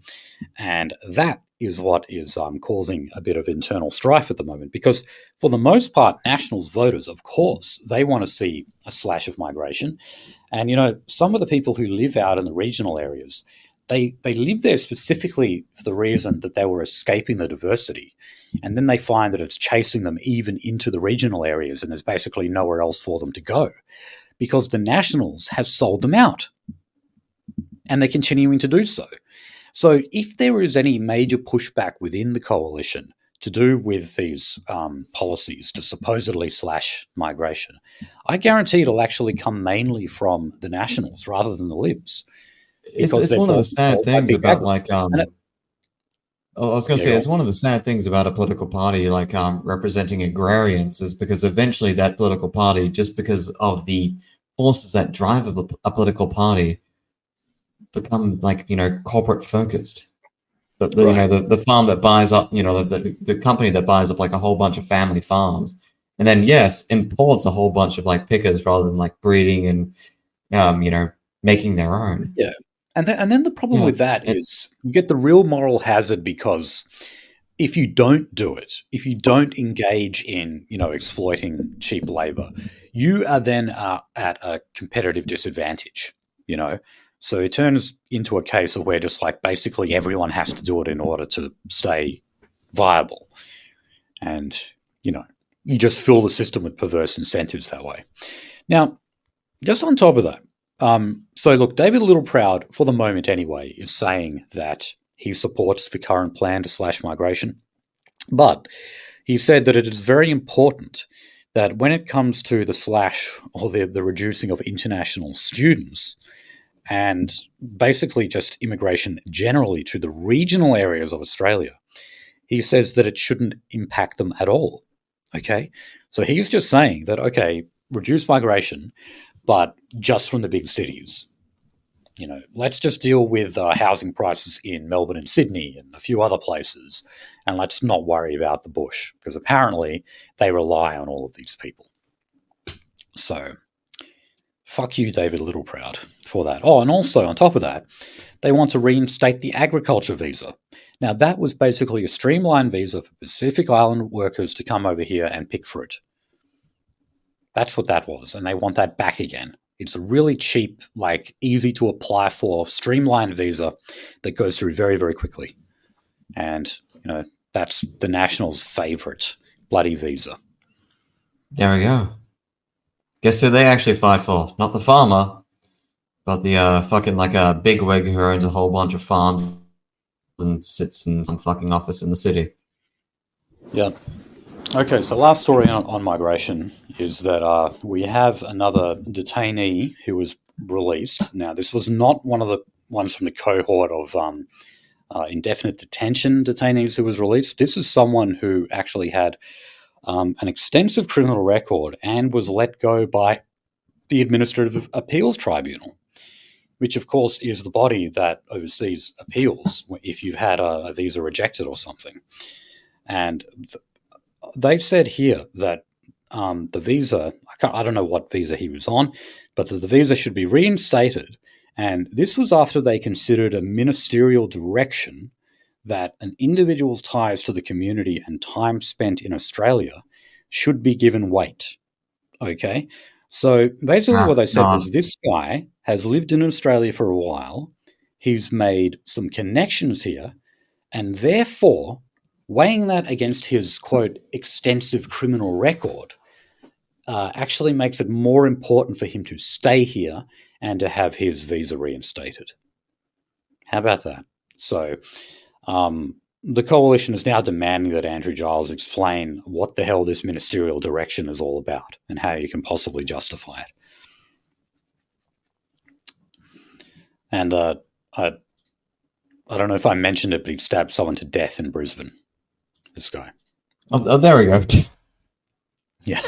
And that is what is causing a bit of internal strife at the moment, because for the most part, Nationals voters, of course, they want to see a slash of migration. And, some of the people who live out in the regional areas, they live there specifically for the reason that they were escaping the diversity. And then they find that it's chasing them even into the regional areas and there's basically nowhere else for them to go because the Nationals have sold them out. And they're continuing to do so. So if there is any major pushback within the coalition to do with these policies to supposedly slash migration, I guarantee it'll actually come mainly from the Nationals rather than the Libs.
It's one of the sad things about I was going to say it's one of the sad things about a political party like representing agrarians is because eventually that political party, just because of the forces that drive a political party, become like corporate focused. The farm that buys up the company that buys up like a whole bunch of family farms, and then imports a whole bunch of like pickers rather than like breeding and making their own.
Yeah. And then the problem with that is you get the real moral hazard because if you don't do it, if you don't engage in, exploiting cheap labor, you are then at a competitive disadvantage, So it turns into a case of where just like basically everyone has to do it in order to stay viable. And, you just fill the system with perverse incentives that way. Now, just on top of that, so look, David Littleproud, for the moment anyway, is saying that he supports the current plan to slash migration. But he said that it is very important that when it comes to the slash or the reducing of international students and basically just immigration generally to the regional areas of Australia, he says that it shouldn't impact them at all. Okay. So he's just saying that, okay, reduce migration, but just from the big cities. Let's just deal with housing prices in Melbourne and Sydney and a few other places, and let's not worry about the bush, because apparently they rely on all of these people. So, fuck you, David Littleproud, for that. Oh, and also, on top of that, they want to reinstate the agriculture visa. Now, that was basically a streamlined visa for Pacific Island workers to come over here and pick fruit. That's what that was, and they want that back again. It's a really cheap, easy to apply for, streamlined visa that goes through very, very quickly. And, that's the Nationals' favourite bloody visa.
There we go. Guess who they actually fight for? Not the farmer, but the fucking a bigwig who owns a whole bunch of farms and sits in some fucking office in the city.
Yeah. Okay, so last story on migration is that we have another detainee who was released. Now, this was not one of the ones from the cohort of indefinite detention detainees who was released. This is someone who actually had an extensive criminal record and was let go by the Administrative Appeals Tribunal, which, of course, is the body that oversees appeals if you've had a visa rejected or something. And they've said here that the visa, I don't know what visa he was on, but the visa should be reinstated. And this was after they considered a ministerial direction that an individual's ties to the community and time spent in Australia should be given weight. Okay? So basically what they said was this guy has lived in Australia for a while. He's made some connections here, and therefore, weighing that against his, quote, extensive criminal record actually makes it more important for him to stay here and to have his visa reinstated. How about that? So the coalition is now demanding that Andrew Giles explain what the hell this ministerial direction is all about and how you can possibly justify it. And I don't know if I mentioned it, but he stabbed someone to death in Brisbane. This guy.
Oh, there we go.
Yeah.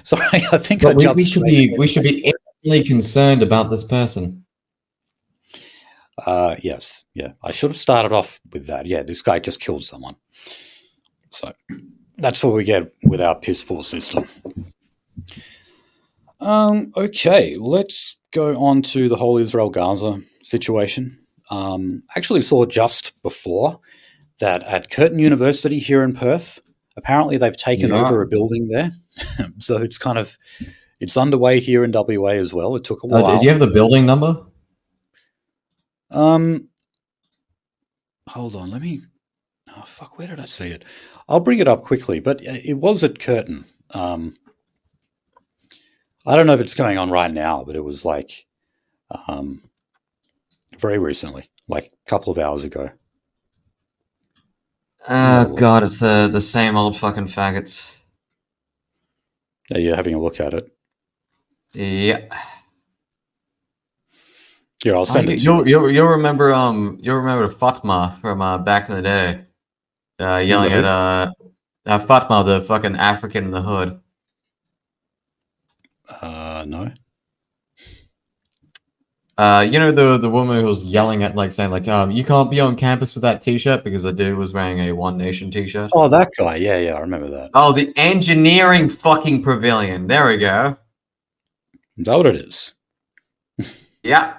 Sorry, I think
we should be eminently concerned about this person.
Yes. Yeah. I should have started off with that. Yeah, this guy just killed someone. So that's what we get with our piss poor system. Okay, let's go on to the whole Israel-Gaza situation. Actually saw just before that at Curtin University here in Perth, apparently they've taken over a building there. So it's underway here in WA as well. It took a while.
Do you have the building number?
Hold on, where did I see it? I'll bring it up quickly, but it was at Curtin. I don't know if it's going on right now, but it was very recently, a couple of hours ago.
God, it's the same old fucking faggots.
Are you having a look at it?
Yeah.
Yeah, I'll send it to
you. You'll remember Fatima from back in the day, yelling at Fatima, the fucking African in the hood.
No.
You know the woman who was yelling at saying you can't be on campus with that T-shirt because the dude was wearing a One Nation T-shirt.
Oh, that guy. Yeah, I remember that.
Oh, the engineering fucking pavilion. There we go.
Is that what it is?
Yeah.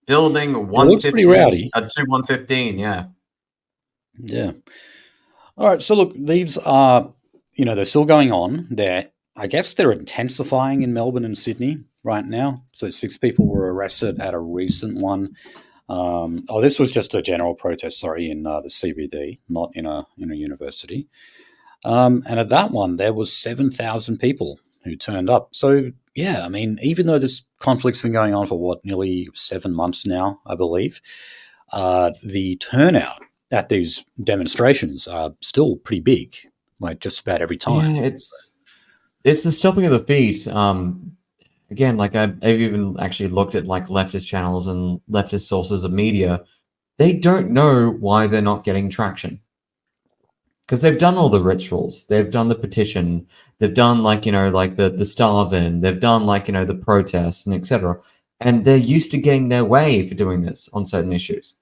Building 115.
It looks pretty rowdy.
2115, yeah.
Yeah. All right, so look, these are, they're still going on. I guess they're intensifying in Melbourne and Sydney right now. So 6 people were arrested at a recent one. This was just a general protest, in the CBD, not in a university. And at that one, there was 7,000 people who turned up. So, yeah, I mean, even though this conflict's been going on for, nearly 7 months now, I believe, the turnout at these demonstrations are still pretty big, just about every time.
Yeah, It's the stopping of the feet. Again, like I've even actually looked at like leftist channels and leftist sources of media. They don't know why they're not getting traction because they've done all the rituals, they've done the petition, they've done like like the starving, they've done like the protests and etc. And they're used to getting their way for doing this on certain issues.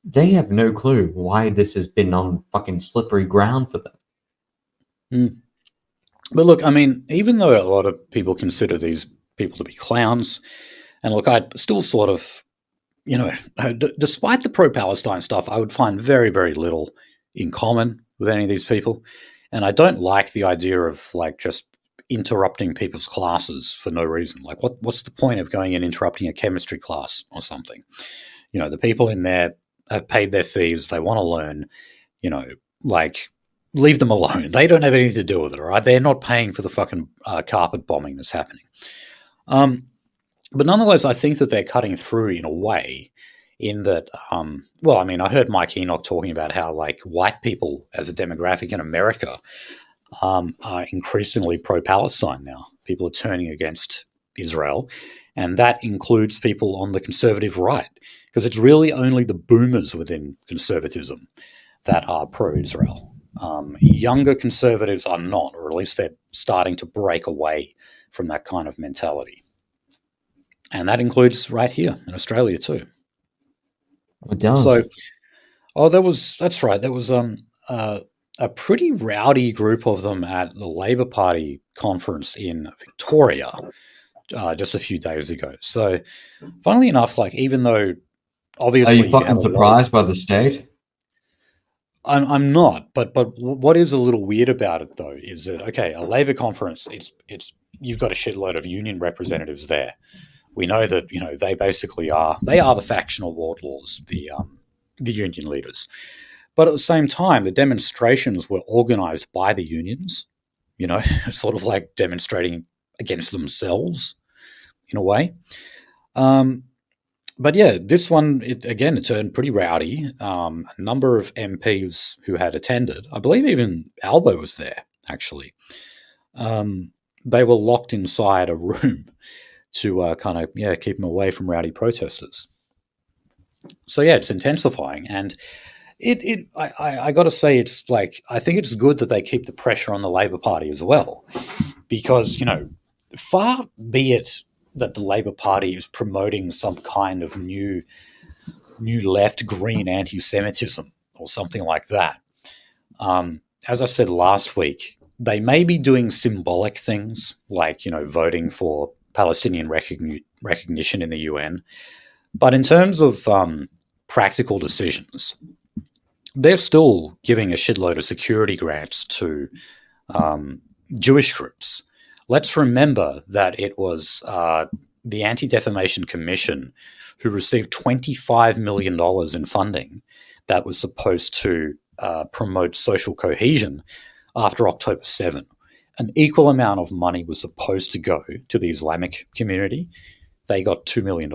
They have no clue why this has been on fucking slippery ground for them.
Mm. But look, I mean, even though a lot of people consider these people to be clowns, and look, I still sort of, despite the pro-Palestine stuff, I would find very, very little in common with any of these people. And I don't like the idea of like just interrupting people's classes for no reason. Like, what's the point of going and interrupting a chemistry class or something? The people in there have paid their fees. They want to learn, like, leave them alone. They don't have anything to do with it, all right? They're not paying for the fucking carpet bombing that's happening. But nonetheless, I think that they're cutting through in a way in that, well, I mean, I heard Mike Enoch talking about how, like, white people as a demographic in America are increasingly pro-Palestine now. People are turning against Israel, and that includes people on the conservative right, because it's really only the boomers within conservatism that are pro-Israel. Younger conservatives are not, or at least they're starting to break away from that kind of mentality. And that includes right here in Australia too.
It does.
So, that's right. There was a pretty rowdy group of them at the Labor Party conference in Victoria just a few days ago. So, funnily enough, like even though
Are you
obviously you have
fucking
a lot of,
surprised by the state?
I'm not, but what is a little weird about it though is that okay, a Labor conference, it's you've got a shitload of union representatives there. We know that they are the factional warlords, the union leaders. But at the same time, the demonstrations were organised by the unions. Sort of like demonstrating against themselves in a way. Um, but yeah, this one it turned pretty rowdy. A number of MPs who had attended, I believe, even Albo was there actually. They were locked inside a room to kind of keep them away from rowdy protesters. So yeah, it's intensifying, and I got to say, it's like I think it's good that they keep the pressure on the Labor Party as well, because far be it that the Labor Party is promoting some kind of new left green anti-Semitism or something like that. As I said last week, they may be doing symbolic things like voting for Palestinian recognition in the UN, but in terms of practical decisions, they're still giving a shitload of security grants to Jewish groups. Let's remember that it was the Anti-Defamation Commission who received $25 million in funding that was supposed to promote social cohesion after October 7. An equal amount of money was supposed to go to the Islamic community. They got $2 million.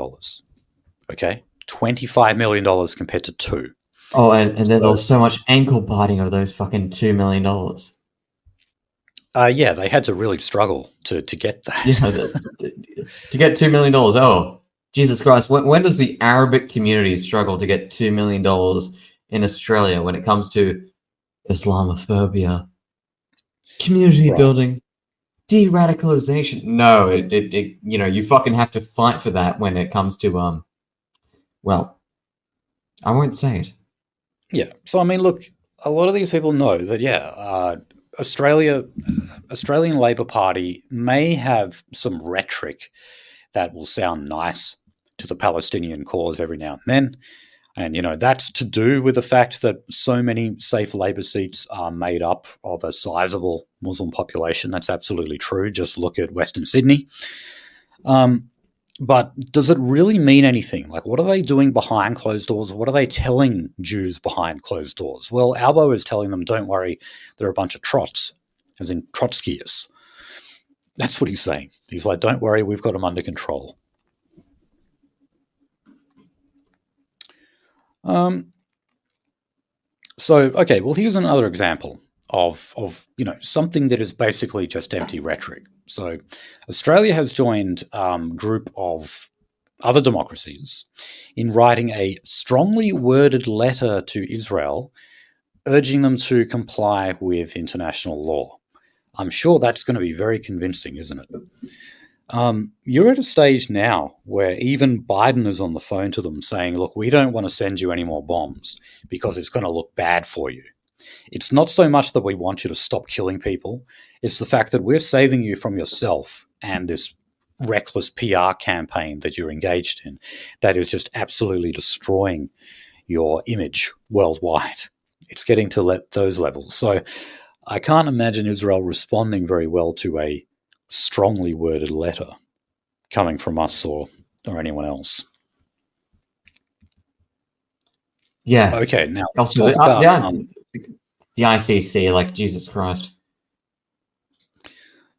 Okay? $25 million compared to two.
Oh, and then there
So,
was so much ankle biting of those fucking $2 million.
yeah, they had to really struggle to get
Yeah,
that.
to get $2 million. Oh, Jesus Christ! When does the Arabic community struggle to get $2 million in Australia when it comes to Islamophobia, community
Right.
building, de-radicalization? No, it you fucking have to fight for that when it comes to well, I won't say it.
Yeah. So I mean, look, a lot of these people know that Australian Labor Party may have some rhetoric that will sound nice to the Palestinian cause every now and then. And, that's to do with the fact that so many safe Labor seats are made up of a sizable Muslim population. That's absolutely true. Just look at Western Sydney. But does it really mean anything? Like, what are they doing behind closed doors? What are they telling Jews behind closed doors? Well, Albo is telling them, don't worry, they're a bunch of trots, as in Trotskyists. That's what he's saying. He's like, don't worry, we've got them under control. So, okay, well, here's another example of something that is basically just empty rhetoric. So Australia has joined group of other democracies in writing a strongly worded letter to Israel urging them to comply with international law. I'm sure that's going to be very convincing, isn't it? You're at a stage now where even Biden is on the phone to them saying, look, we don't want to send you any more bombs because it's going to look bad for you. It's not so much that we want you to stop killing people. It's the fact that we're saving you from yourself and this reckless PR campaign that you're engaged in that is just absolutely destroying your image worldwide. It's getting to those levels. So I can't imagine Israel responding very well to a strongly worded letter coming from us or anyone else.
Yeah.
Okay, now
also the ICC, like Jesus Christ.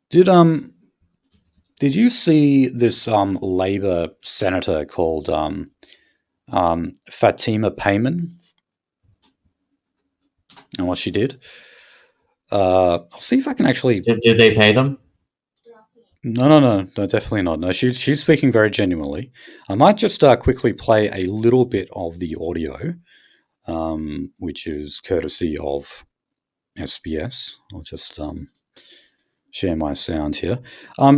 Did you see this Labour senator called Fatima Payman and what she did? I'll see if I can actually.
Did they pay them?
No, definitely not. No, she's speaking very genuinely. I might just quickly play a little bit of the audio, which is courtesy of SBS. I'll just share my sound here.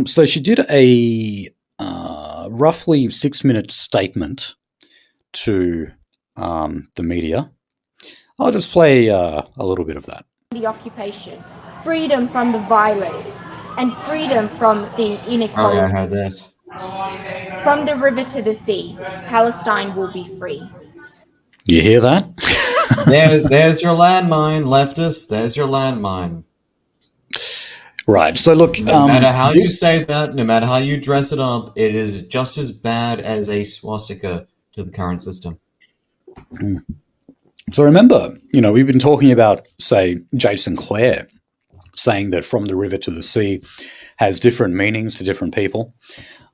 So she did a roughly 6-minute statement to the media. I'll just play a little bit of that.
The occupation, freedom from the violence, and freedom from the inequality.
Oh, yeah, I heard this.
From the river to the sea, Palestine will be free.
You hear that?
there's your landmine, leftists. There's your landmine.
Right. So look,
no matter how you say that, no matter how you dress it up, it is just as bad as a swastika to the current system.
So remember, we've been talking about, say, Jason Clare saying that from the river to the sea has different meanings to different people.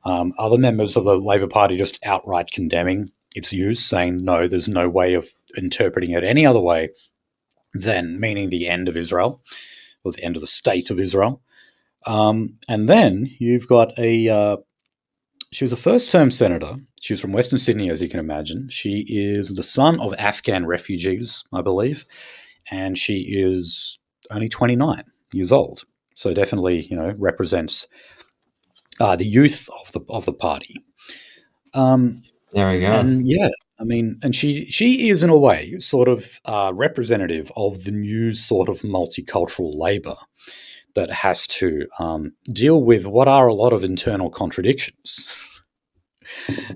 Other members of the Labor Party just outright condemning its use, saying, no, there's no way of interpreting it any other way than meaning the end of Israel or the end of the state of Israel. And then you've got she was a first-term senator. She was from Western Sydney, as you can imagine. She is the son of Afghan refugees, I believe, and she is only 29 years old. So definitely, represents the youth of the party.
There we go.
And yeah, and she is in a way sort of representative of the new sort of multicultural Labor that has to deal with what are a lot of internal contradictions.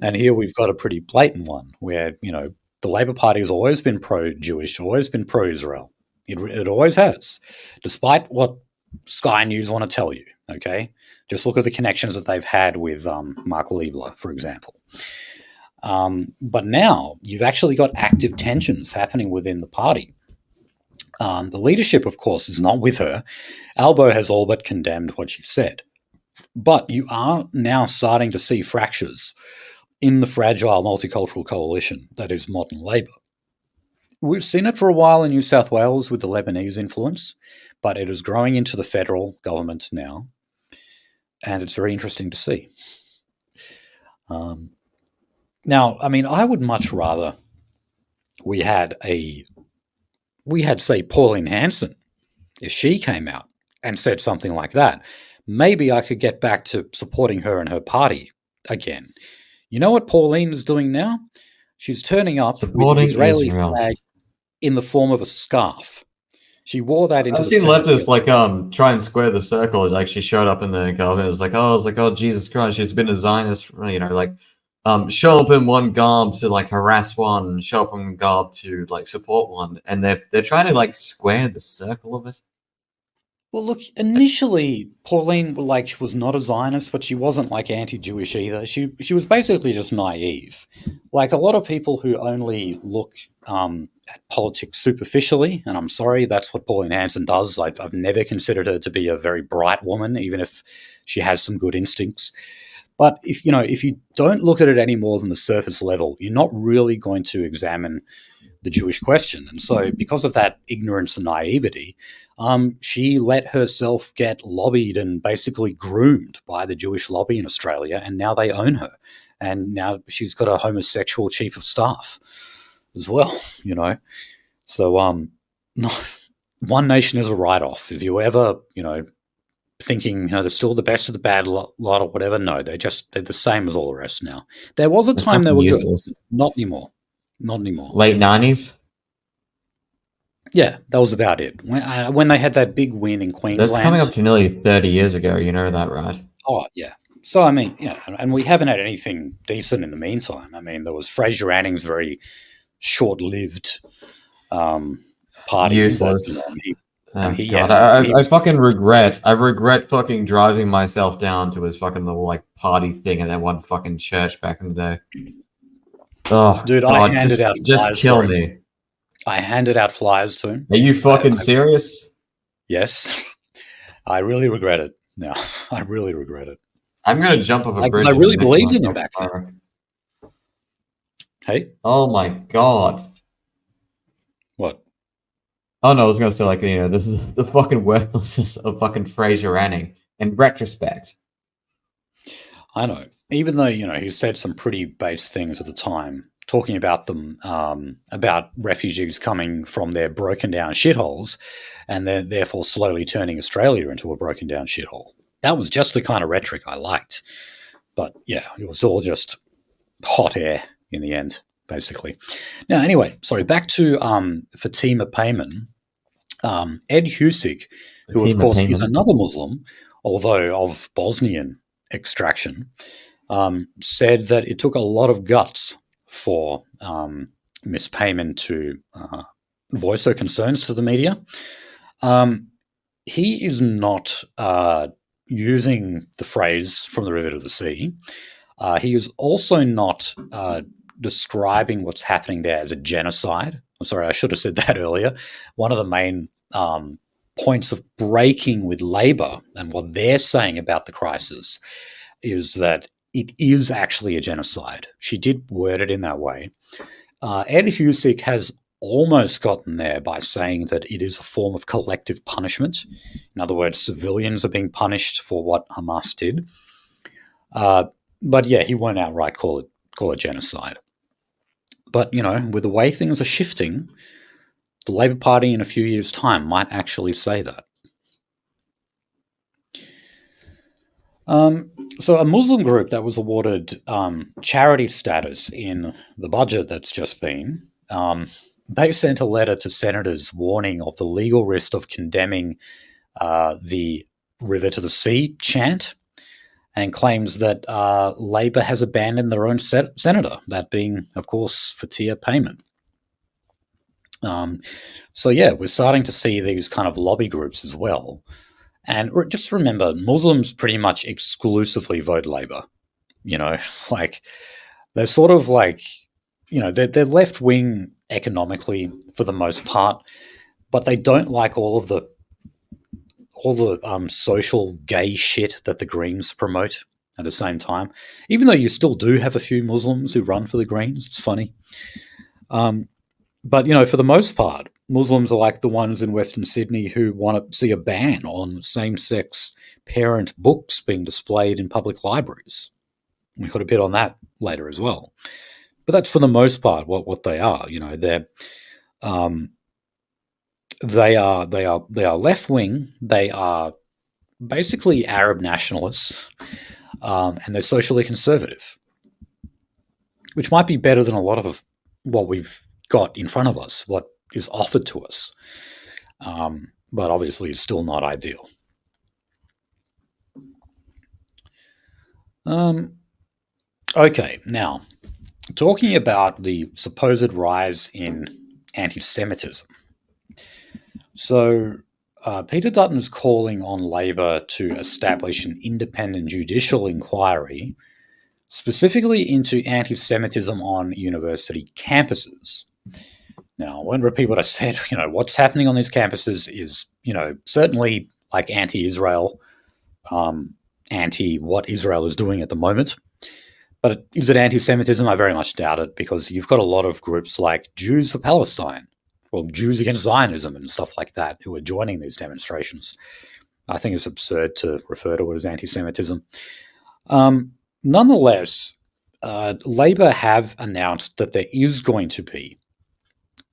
And here we've got a pretty blatant one where, the Labor Party has always been pro-Jewish, always been pro-Israel. It always has, despite what Sky News want to tell you, okay? Just look at the connections that they've had with Mark Liebler, for example. But now you've actually got active tensions happening within the party. The leadership, of course, is not with her. Albo has all but condemned what she said. But you are now starting to see fractures in the fragile multicultural coalition that is modern Labor. We've seen it for a while in New South Wales with the Lebanese influence, but it is growing into the federal government now, and it's very interesting to see. Now, I would much rather we had, say, Pauline Hanson, if she came out and said something like that. Maybe I could get back to supporting her and her party again. You know what Pauline is doing now? She's turning up
supporting
with the Israeli
Israel
flag in the form of a scarf. She wore that into
I've seen leftists try and square the circle. Like she showed up in the government. It was like, oh, Jesus Christ, she's been a Zionist, show up in one garb to harass one, show up in one garb to support one, and they're trying to square the circle of it.
Well, look, initially Pauline was not a Zionist, but she wasn't anti-Jewish either. She was basically just naive. A lot of people who only look at politics superficially, and I'm sorry, that's what Pauline Hanson does. I've never considered her to be a very bright woman, even if she has some good instincts. But if you don't look at it any more than the surface level, you're not really going to examine the Jewish question. And so, because of that ignorance and naivety, she let herself get lobbied and basically groomed by the Jewish lobby in Australia, and now they own her. And now she's got a homosexual chief of staff as well, So, one nation is a write-off. If you ever, thinking they're still the best of the bad lot or whatever, no, they're the same as all the rest now. There was a time they were useless. Good. Not anymore.
Late 90s?
Yeah, that was about it. When they had that big win in Queensland.
That's coming up to nearly 30 years ago, you know that, right?
Oh, yeah. So, I mean, yeah, and we haven't had anything decent in the meantime. I mean, there was Fraser Anning's very short-lived party.
Useless. I fucking regret. I regret fucking driving myself down to his fucking little party thing at that one fucking church back in the day. Oh, dude, God, I handed out flyers. Just kill me.
I handed out flyers to him.
Are you fucking serious?
Yes, I really regret it. No, I really regret it.
I'm gonna jump off a bridge.
I really believed in him back then. Hey.
Oh my God.
What?
Oh no, I was gonna say this is the fucking worthlessness of fucking Fraser Anning in retrospect.
I know. Even though, he said some pretty base things at the time, talking about them, about refugees coming from their broken down shitholes and they're therefore slowly turning Australia into a broken down shithole. That was just the kind of rhetoric I liked. But yeah, it was all just hot air in the end, basically. Now, anyway, back to Fatima Payman. Ed Husick, who of course is another Muslim, although of Bosnian extraction, said that it took a lot of guts for Miss Payman to voice her concerns to the media. He is not using the phrase "from the river to the sea." He is also not describing what's happening there as a genocide. I'm sorry, I should have said that earlier. One of the main points of breaking with Labor and what they're saying about the crisis is that it is actually a genocide. She did word it in that way. Ed Husick has almost gotten there by saying that it is a form of collective punishment. In other words, civilians are being punished for what Hamas did. But yeah, he won't outright call it genocide. But, with the way things are shifting, the Labor Party in a few years' time might actually say that. So a Muslim group that was awarded charity status in the budget that's just been, they sent a letter to senators warning of the legal risk of condemning the river to the sea chant, and claims that Labor has abandoned their own senator, that being, of course, Fatima Payman. So yeah, we're starting to see these kind of lobby groups as well. And just remember, Muslims pretty much exclusively vote Labor. They're sort of they're left-wing economically for the most part, but they don't like all the social gay shit that the Greens promote at the same time. Even though you still do have a few Muslims who run for the Greens, it's funny. But, for the most part, Muslims are like the ones in Western Sydney who want to see a ban on same-sex parent books being displayed in public libraries. We've got a bit on that later as well. But that's for the most part what they are. They are left-wing. They are basically Arab nationalists, and they're socially conservative, which might be better than a lot of what we've got in front of us, what is offered to us. But obviously it's still not ideal. Okay, now, talking about the supposed rise in anti-Semitism. So, Peter Dutton is calling on Labor to establish an independent judicial inquiry specifically into anti-Semitism on university campuses. Now, I won't repeat what I said. What's happening on these campuses is, certainly anti-Israel, anti what Israel is doing at the moment. But is it anti-Semitism? I very much doubt it, because you've got a lot of groups like Jews for Palestine, or Jews against Zionism and stuff like that, who are joining these demonstrations. I think it's absurd to refer to it as anti-Semitism. Nonetheless, Labour have announced that there is going to be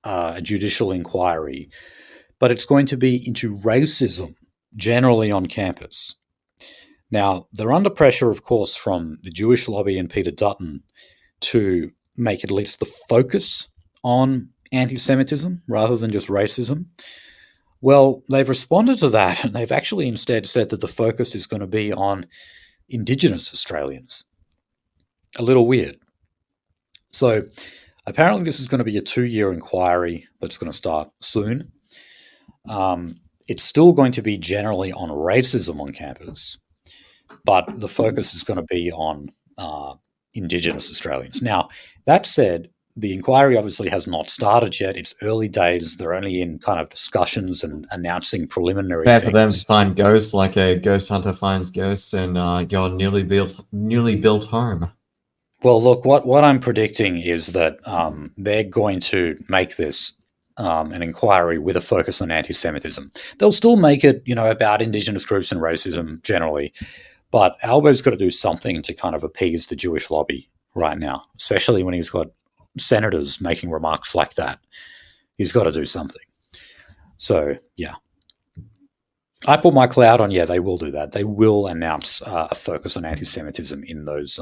a judicial inquiry, but it's going to be into racism generally on campus. Now, they're under pressure, of course, from the Jewish lobby and Peter Dutton to make at least the focus on anti-Semitism rather than just racism. Well, they've responded to that, and they've actually instead said that the focus is going to be on Indigenous Australians. A little weird. So apparently this is going to be a 2-year inquiry that's going to start soon. It's still going to be generally on racism on campus, but the focus is going to be on Indigenous Australians. Now, that said, the inquiry obviously has not started yet. It's early days. They're only in kind of discussions and announcing preliminary
Fair
things.
for them to find ghosts, like a ghost hunter finds ghosts in your newly built home.
Well, look, what I'm predicting is that they're going to make this an inquiry with a focus on anti-Semitism. They'll still make it, about Indigenous groups and racism generally, but Albo's got to do something to kind of appease the Jewish lobby right now, especially when he's got senators making remarks like that. He's got to do something. So, yeah. I put my cloud on, they will do that. They will announce a focus on anti-Semitism in those,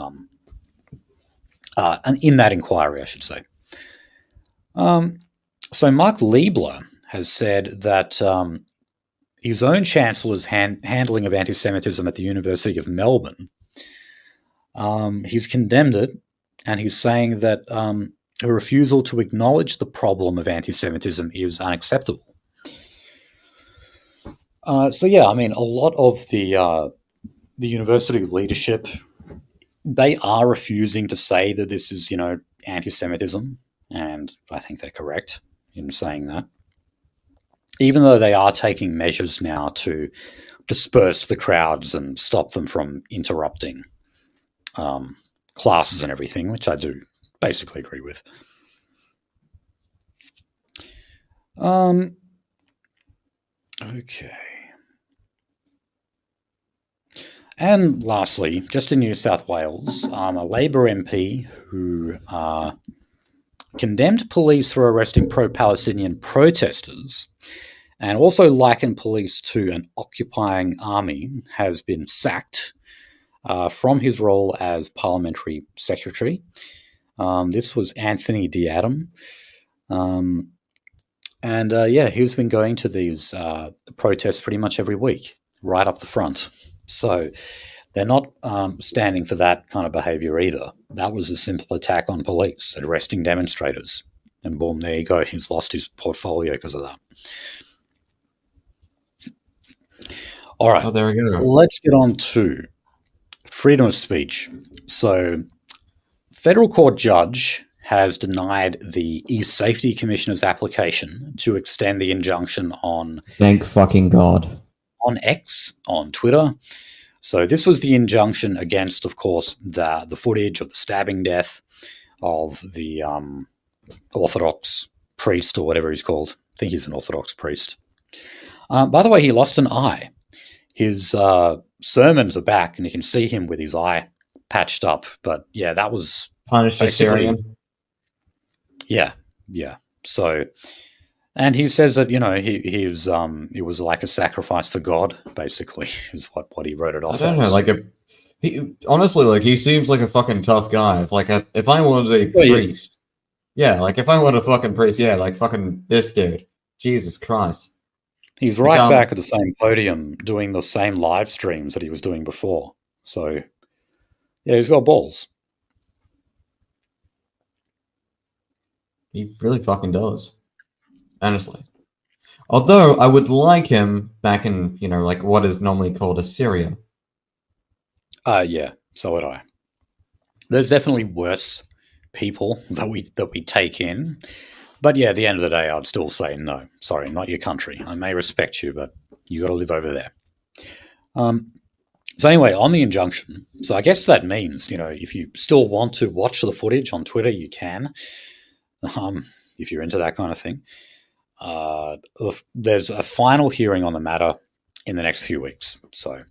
in that inquiry, I should say. So Mark Liebler has said that his own chancellor's handling of anti-Semitism at the University of Melbourne, he's condemned it, and he's saying that a refusal to acknowledge the problem of anti-Semitism is unacceptable. A lot of the university leadership, they are refusing to say that this is, anti-Semitism, and I think they're correct in saying that. Even though they are taking measures now to disperse the crowds and stop them from interrupting classes and everything, which I do basically agree with. Okay. And lastly, just in New South Wales, a Labor MP who condemned police for arresting pro-Palestinian protesters and also likened police to an occupying army has been sacked from his role as parliamentary secretary. This was Anthony D'Adam. He's been going to these protests pretty much every week, right up the front. So they're not standing for that kind of behaviour either. That was a simple attack on police, arresting demonstrators. And boom, there you go. He's lost his portfolio because of that. All right.
Oh, there we go.
Let's get on to freedom of speech. So, federal court judge has denied the E-Safety Commissioner's application to extend the injunction on...
Thank fucking God.
On X, on Twitter. So this was the injunction against, of course, the footage of the stabbing death of the Orthodox priest, or whatever he's called. I think he's an Orthodox priest. By the way, he lost an eye. His sermons are back, and you can see him with his eye patched up. But yeah, that was
punished a Syrian.
Yeah. So, and he says that he was it was like a sacrifice for God, basically, is what he wrote it off.
I don't know, honestly, he seems like a fucking tough guy. If I was a priest, if I was a fucking priest, fucking this dude, Jesus Christ.
He's right back at the same podium doing the same live streams that he was doing before. So, yeah, he's got balls.
He really fucking does. Honestly. Although, I would like him back in, what is normally called Assyria.
Yeah, so would I. There's definitely worse people that we take in. But yeah, at the end of the day, I'd still say no. Sorry, not your country. I may respect you, but you got to live over there. So anyway, on the injunction, so I guess that means, if you still want to watch the footage on Twitter, you can, if you're into that kind of thing. There's a final hearing on the matter in the next few weeks. So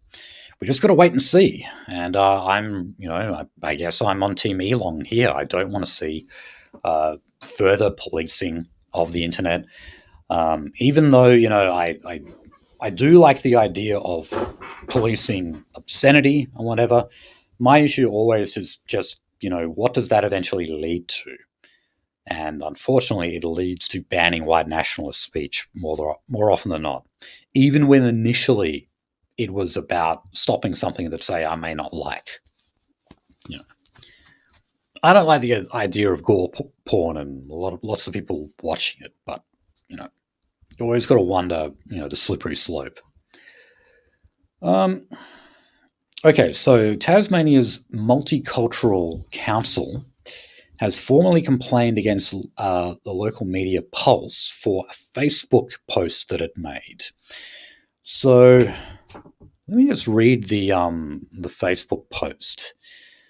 we just got to wait and see. And I guess I'm on Team Elon here. I don't want to see further policing of the internet. Even though, I do like the idea of policing obscenity and whatever. My issue always is just, what does that eventually lead to? And unfortunately, it leads to banning white nationalist speech more often than not, even when initially it was about stopping something that, say, I may not like. I don't like the idea of gore porn and lots of people watching it, but you always got to wonder, the slippery slope. Okay, so Tasmania's Multicultural Council has formally complained against the local media Pulse for a Facebook post that it made. So let me just read the Facebook post.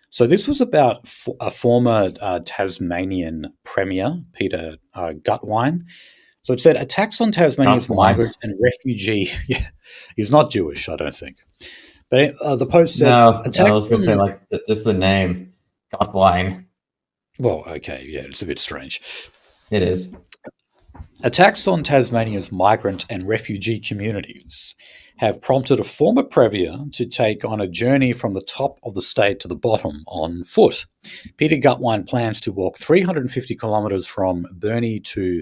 So this was about a former Tasmanian Premier, Peter Gutwein. So it said, attacks on Tasmania's migrant and refugee. Yeah, he's not Jewish, I don't think. But the post said...
No, I was going to say, just the name, Gutwein.
Well, okay, yeah, it's a bit strange.
It is.
Attacks on Tasmania's migrant and refugee communities have prompted a former Premier to take on a journey from the top of the state to the bottom on foot. Peter Gutwein plans to walk 350 kilometres from Burnie to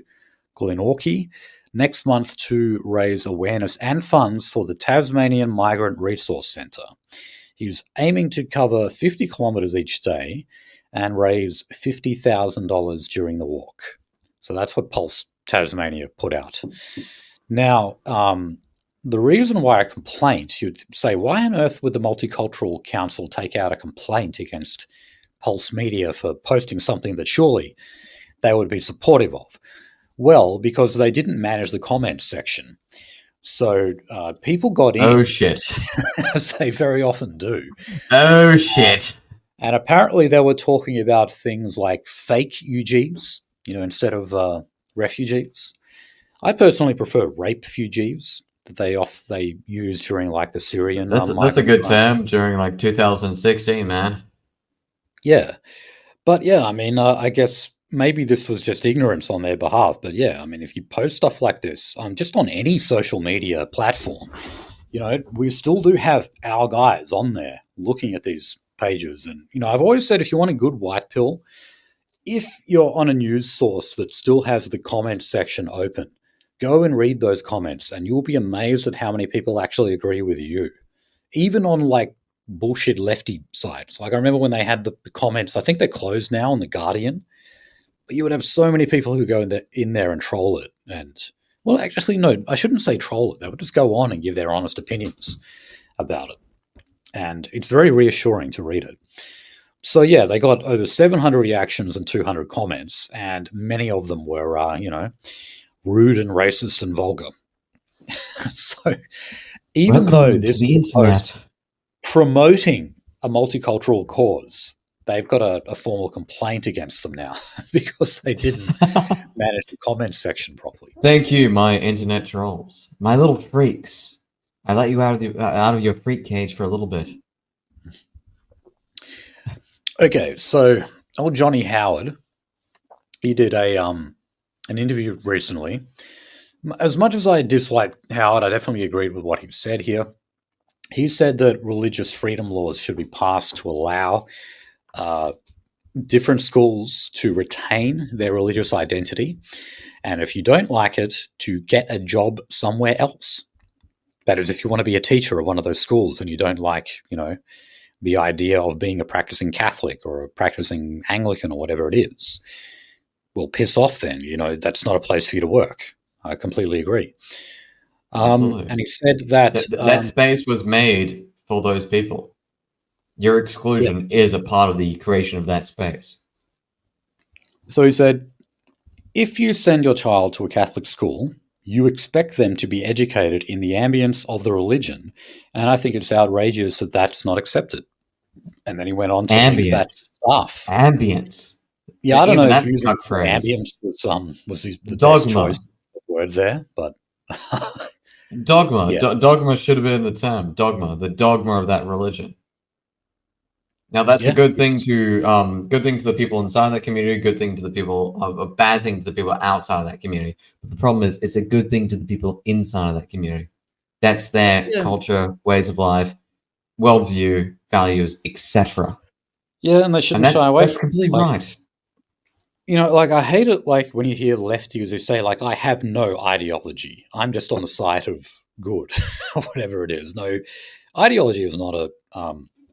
Glenorchy next month to raise awareness and funds for the Tasmanian Migrant Resource Centre. He's aiming to cover 50 kilometres each day and raise $50,000 during the walk. So that's what Pulse Tasmania put out. Now, the reason why a complaint, you'd say, why on earth would the Multicultural Council take out a complaint against Pulse Media for posting something that surely they would be supportive of? Well, because they didn't manage the comments section. So people got in.
Oh, shit.
As they very often do.
Oh, shit.
And apparently they were talking about things like fake UGs, instead of refugees. I personally prefer rape fugees that they used during like the Syrian.
That's a good term during like 2016, man.
Yeah, but yeah, I guess maybe this was just ignorance on their behalf. But yeah, if you post stuff like this, just on any social media platform, we still do have our guys on there looking at these pages. And, I've always said if you want a good white pill, if you're on a news source that still has the comments section open, go and read those comments and you'll be amazed at how many people actually agree with you. Even on like bullshit lefty sites. Like I remember when they had the comments, I think they're closed now on The Guardian, but you would have so many people who go in there and troll it. And, well, actually, no, I shouldn't say troll it. They would just go on and give their honest opinions about it. And it's very reassuring to read it. So, yeah, they got over 700 reactions and 200 comments, and many of them were, rude and racist and vulgar. So, even though this is post promoting a multicultural cause, they've got a formal complaint against them now because they didn't manage the comment section properly.
Thank you, my internet trolls. My little freaks. I let you out of your freak cage for a little bit.
Okay, so old Johnny Howard, he did an interview recently. As much as I dislike Howard, I definitely agreed with what he said here. He said that religious freedom laws should be passed to allow different schools to retain their religious identity, and if you don't like it, to get a job somewhere else. That is, if you want to be a teacher at one of those schools and you don't like, the idea of being a practicing Catholic or a practicing Anglican or whatever it is, well, piss off then. That's not a place for you to work. I completely agree. And he said that
that space was made for those people. Your exclusion is a part of the creation of that space.
So he said, if you send your child to a Catholic school, you expect them to be educated in the ambience of the religion, and I think it's outrageous that that's not accepted. And then he went on to link that
Ambience.
stuff.
Ambience.
Yeah, I don't know
Even
if
that's a
using
cuck phrase.
ambience was the best
Dogma.
choice of word there, but
Dogma.
Yeah.
Dogma should have been in the term. Dogma. The dogma of that religion. Now that's a
Yeah,
good thing to the people inside that community. Good thing to the people. A bad thing to the people outside of that community. But the problem is, it's a good thing to the people inside of that community. That's their
Yeah.
culture, ways of life, worldview, values, etc.
yeah, and they
And
shouldn't shy
that's
away
that's
from it.
completely
Like,
right.
like I hate it. Like when you hear lefties who say, like, I have no ideology. I'm just on the side of good, or whatever it is. No, ideology is not a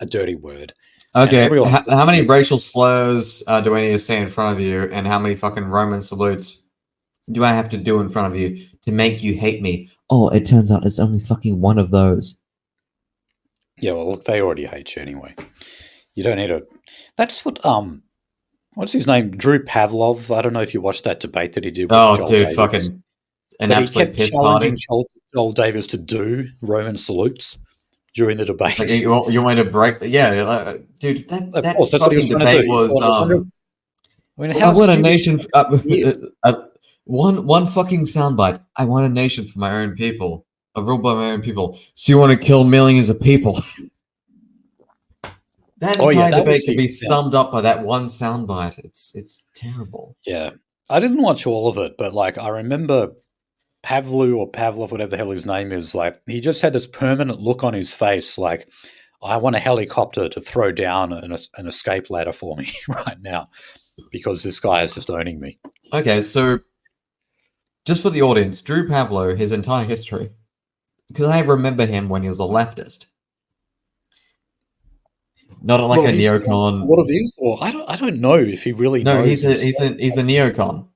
dirty word. And
Okay,
everyone,
how many racial slurs do I need to say in front of you, and how many fucking Roman salutes do I have to do in front of you to make you hate me? Oh, it turns out it's only fucking one of those.
Yeah, well, look, they already hate you anyway. You don't need to. That's what what's his name? Drew Pavlov. I don't know if you watched that debate that he did with Joel
Dude,
Davis.
fucking an
But he
absolute
kept
piss
challenging
party.
Joel Davis to do Roman salutes during the debate.
Like you want me to break? Dude,
Of
that
course, that's what he was
fucking
trying to do.
debate
He
was
thought, I mean,
I
how
want a
stupid
nation.
is
One fucking soundbite. I want a nation for my own people, a rule by my own people. So you want to kill millions of people? That
Oh yeah,
entire
that was
debate can
the
be summed up by that one soundbite. It's terrible.
yeah. I didn't watch all of it, but like I remember Pavlu or Pavlov, whatever the hell his name is, like he just had this permanent look on his face, like I want a helicopter to throw down an escape ladder for me right now because this guy is just owning me.
Okay, so just for the audience, Drew Pavlo, his entire history, because I remember him when he was a leftist, not like a
He's still
neocon.
what it is, or I don't know if he really
No,
knows
he's a
himself.
he's a neocon.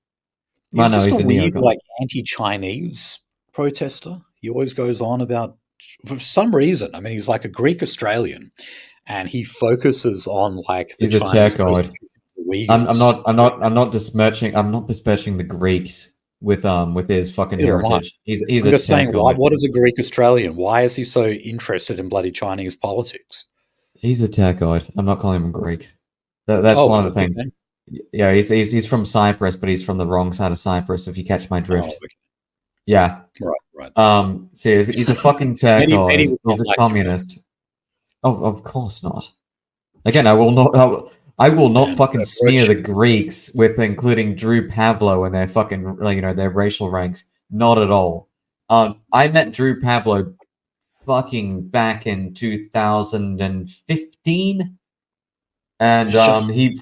He's
No,
just
he's
a
a
weird,
neocon.
like, anti-Chinese protester. He always goes on about, for some reason. I mean, he's like a Greek Australian, and he focuses on like the
He's a
Chinese
turcoid.
Uyghurs.
I'm not besmirching the Greeks with his fucking
Neither am I.
heritage. He's
I'm
a
just saying,
turcoid.
what is a Greek Australian? Why is he so interested in bloody Chinese politics?
He's a turcoid. I'm not calling him Greek. That's
Oh,
one of the
okay.
things. Yeah, he's from Cyprus, but he's from the wrong side of Cyprus. If you catch my drift.
Oh, okay.
Yeah.
Right.
So he's a fucking
Many
turcoid.
would
He's
not
a
like
communist. Of course not. Again, I will not
And
fucking smear the Greeks with including Drew Pavlo and their fucking their racial ranks. Not at all. I met Drew Pavlo fucking back in 2015, and he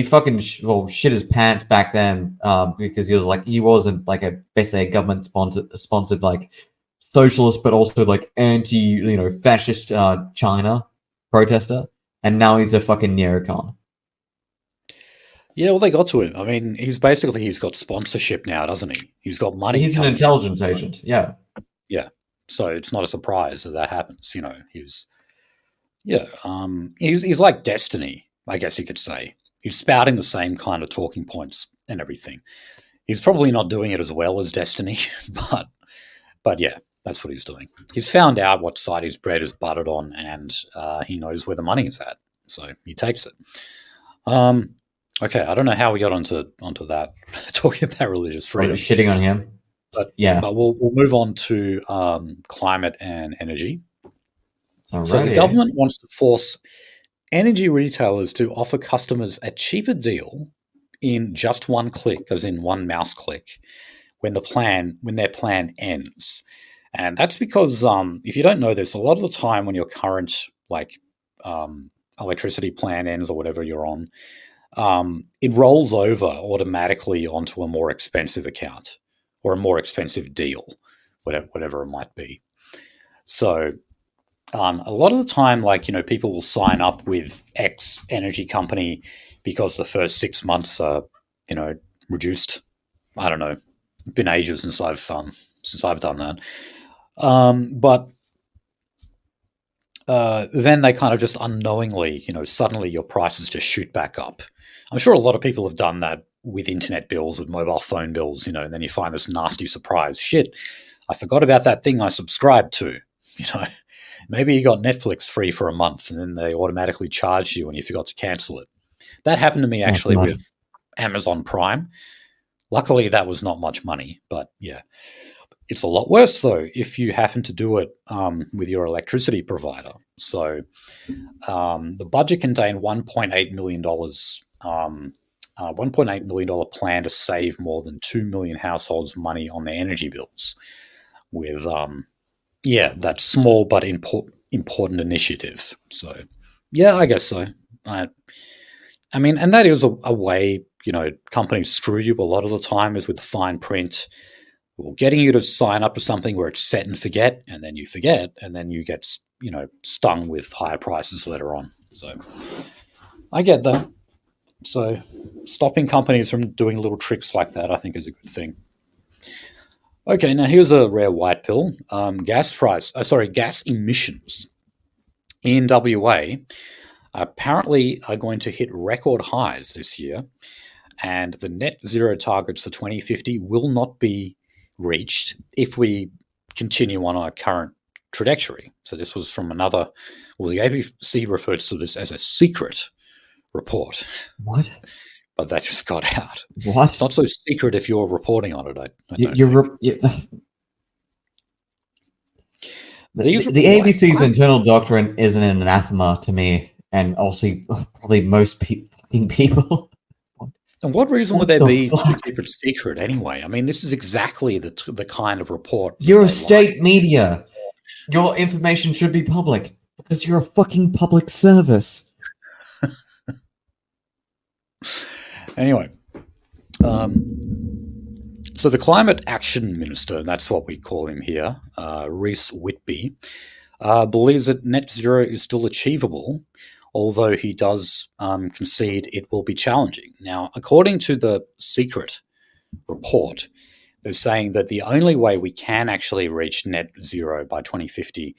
fucking shit his pants back then because he wasn't like basically a government sponsored like socialist, but also like anti fascist China protester, and now he's a fucking neocon.
Yeah, well, they got to him. I mean, he's got sponsorship now, doesn't he? He's got money.
He's an intelligence agent. Yeah.
Yeah. So it's not a surprise that happens. He's like Destiny, I guess you could say. He's spouting the same kind of talking points and everything. He's probably not doing it as well as Destiny, but yeah, that's what he's doing. He's found out what side his bread is buttered on, and he knows where the money is at, so he takes it. Okay, I don't know how we got onto that talking about religious freedom.
Shitting on him.
But
yeah,
but we'll move on to climate and energy.
Alrighty.
So the government wants to force energy retailers to offer customers a cheaper deal in just one click, as in one mouse click, when their plan ends. And that's because if you don't know this, a lot of the time when your current electricity plan ends or whatever you're on, it rolls over automatically onto a more expensive account or a more expensive deal, whatever it might be. So a lot of the time, people will sign up with X energy company because the first 6 months are, reduced. I don't know. It's been ages since I've done that. But then they kind of just unknowingly, suddenly your prices just shoot back up. I'm sure a lot of people have done that with internet bills, with mobile phone bills, and then you find this nasty surprise. Shit, I forgot about that thing I subscribed to. Maybe you got Netflix free for a month and then they automatically charged you and you forgot to cancel it. That happened to me actually with Amazon Prime. Luckily, that was not much money, but yeah. It's a lot worse, though, if you happen to do it with your electricity provider. So the budget contained $1.8 million, $1.8 million plan to save more than 2 million households money on their energy bills with, that small but important initiative. So, yeah, I guess so. I mean, and that is a way, companies screw you a lot of the time is with the fine print. Well, getting you to sign up to something where it's set and forget, and then you forget, and then you get, stung with higher prices later on. So I get that. So stopping companies from doing little tricks like that, I think, is a good thing. Okay, now here's a rare white pill. Gas emissions in WA apparently are going to hit record highs this year, and the net zero targets for 2050 will not be reached if we continue on our current trajectory. So this was from the ABC refers to this as a secret report.
What?
But that just got out.
What?
It's not so secret if you're reporting on it.
The ABC's internal doctrine isn't an anathema to me, and also probably most people.
And what reason would there be to keep it secret anyway? I mean, this is exactly the kind of report.
You're a state media. Your information should be public because you're a fucking public service.
Anyway, so the Climate Action Minister, that's what we call him here, Rhys Whitby, believes that net zero is still achievable, although he does concede it will be challenging. Now, according to the secret report, they're saying that the only way we can actually reach net zero by 2050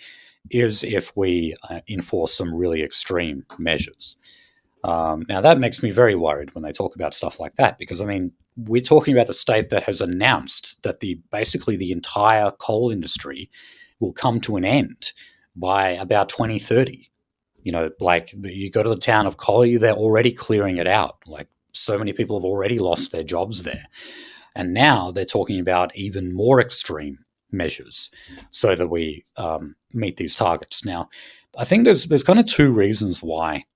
is if we enforce some really extreme measures. Now, that makes me very worried when they talk about stuff like that, because, I mean, we're talking about the state that has announced that basically the entire coal industry will come to an end by about 2030. Like you go to the town of Collie, they're already clearing it out. Like so many people have already lost their jobs there. And now they're talking about even more extreme measures so that we meet these targets. Now, I think there's kind of two reasons why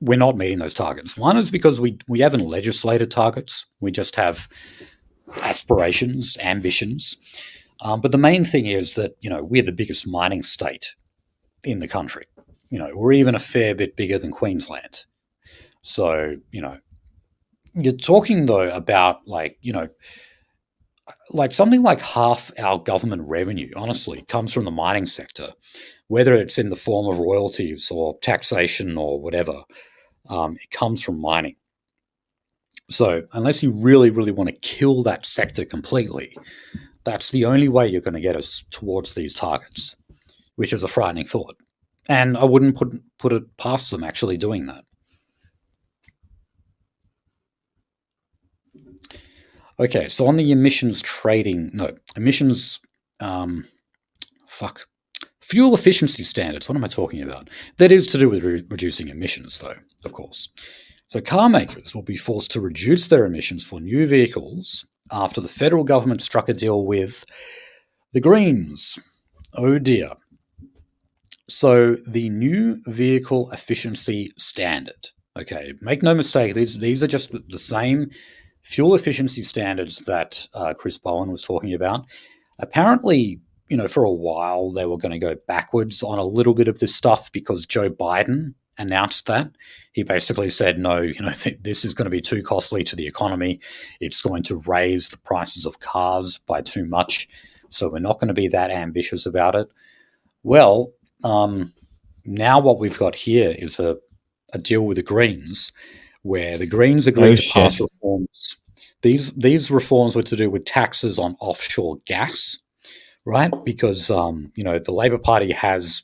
we're not meeting those targets. One is because we haven't legislated targets. We just have aspirations, ambitions. But the main thing is that, we're the biggest mining state in the country. We're even a fair bit bigger than Queensland. So, you're talking, though, about like something like half our government revenue, honestly, comes from the mining sector, whether it's in the form of royalties or taxation or whatever. It comes from mining. So unless you really, really want to kill that sector completely, that's the only way you're going to get us towards these targets, which is a frightening thought. And I wouldn't put it past them actually doing that. Okay, so on the fuel efficiency standards. What am I talking about? That is to do with reducing emissions, though, of course. So car makers will be forced to reduce their emissions for new vehicles after the federal government struck a deal with the Greens. Oh dear. So the new vehicle efficiency standard. Okay, make no mistake, these are just the same fuel efficiency standards that Chris Bowen was talking about. Apparently, for a while they were going to go backwards on a little bit of this stuff because Joe Biden announced that. He basically said, no, this is going to be too costly to the economy. It's going to raise the prices of cars by too much. So we're not going to be that ambitious about it. Well, now what we've got here is a deal with the Greens where the Greens agreed to pass reforms. These reforms were to do with taxes on offshore gas, right? Because, the Labor Party has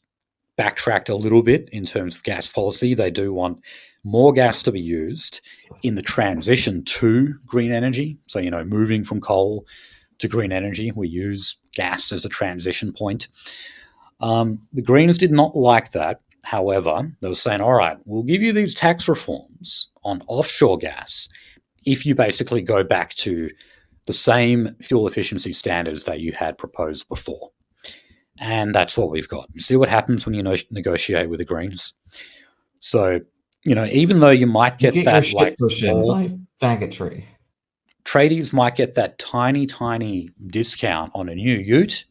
backtracked a little bit in terms of gas policy. They do want more gas to be used in the transition to green energy. So, moving from coal to green energy, we use gas as a transition point. The Greens did not like that. However, they were saying, all right, we'll give you these tax reforms on offshore gas if you basically go back to the same fuel efficiency standards that you had proposed before. And that's what we've got. You see what happens when you negotiate with the Greens? So, even though you might get
your
that
shit pushed in
small,
by faggotry.
tradies might get that tiny, tiny discount on a new ute,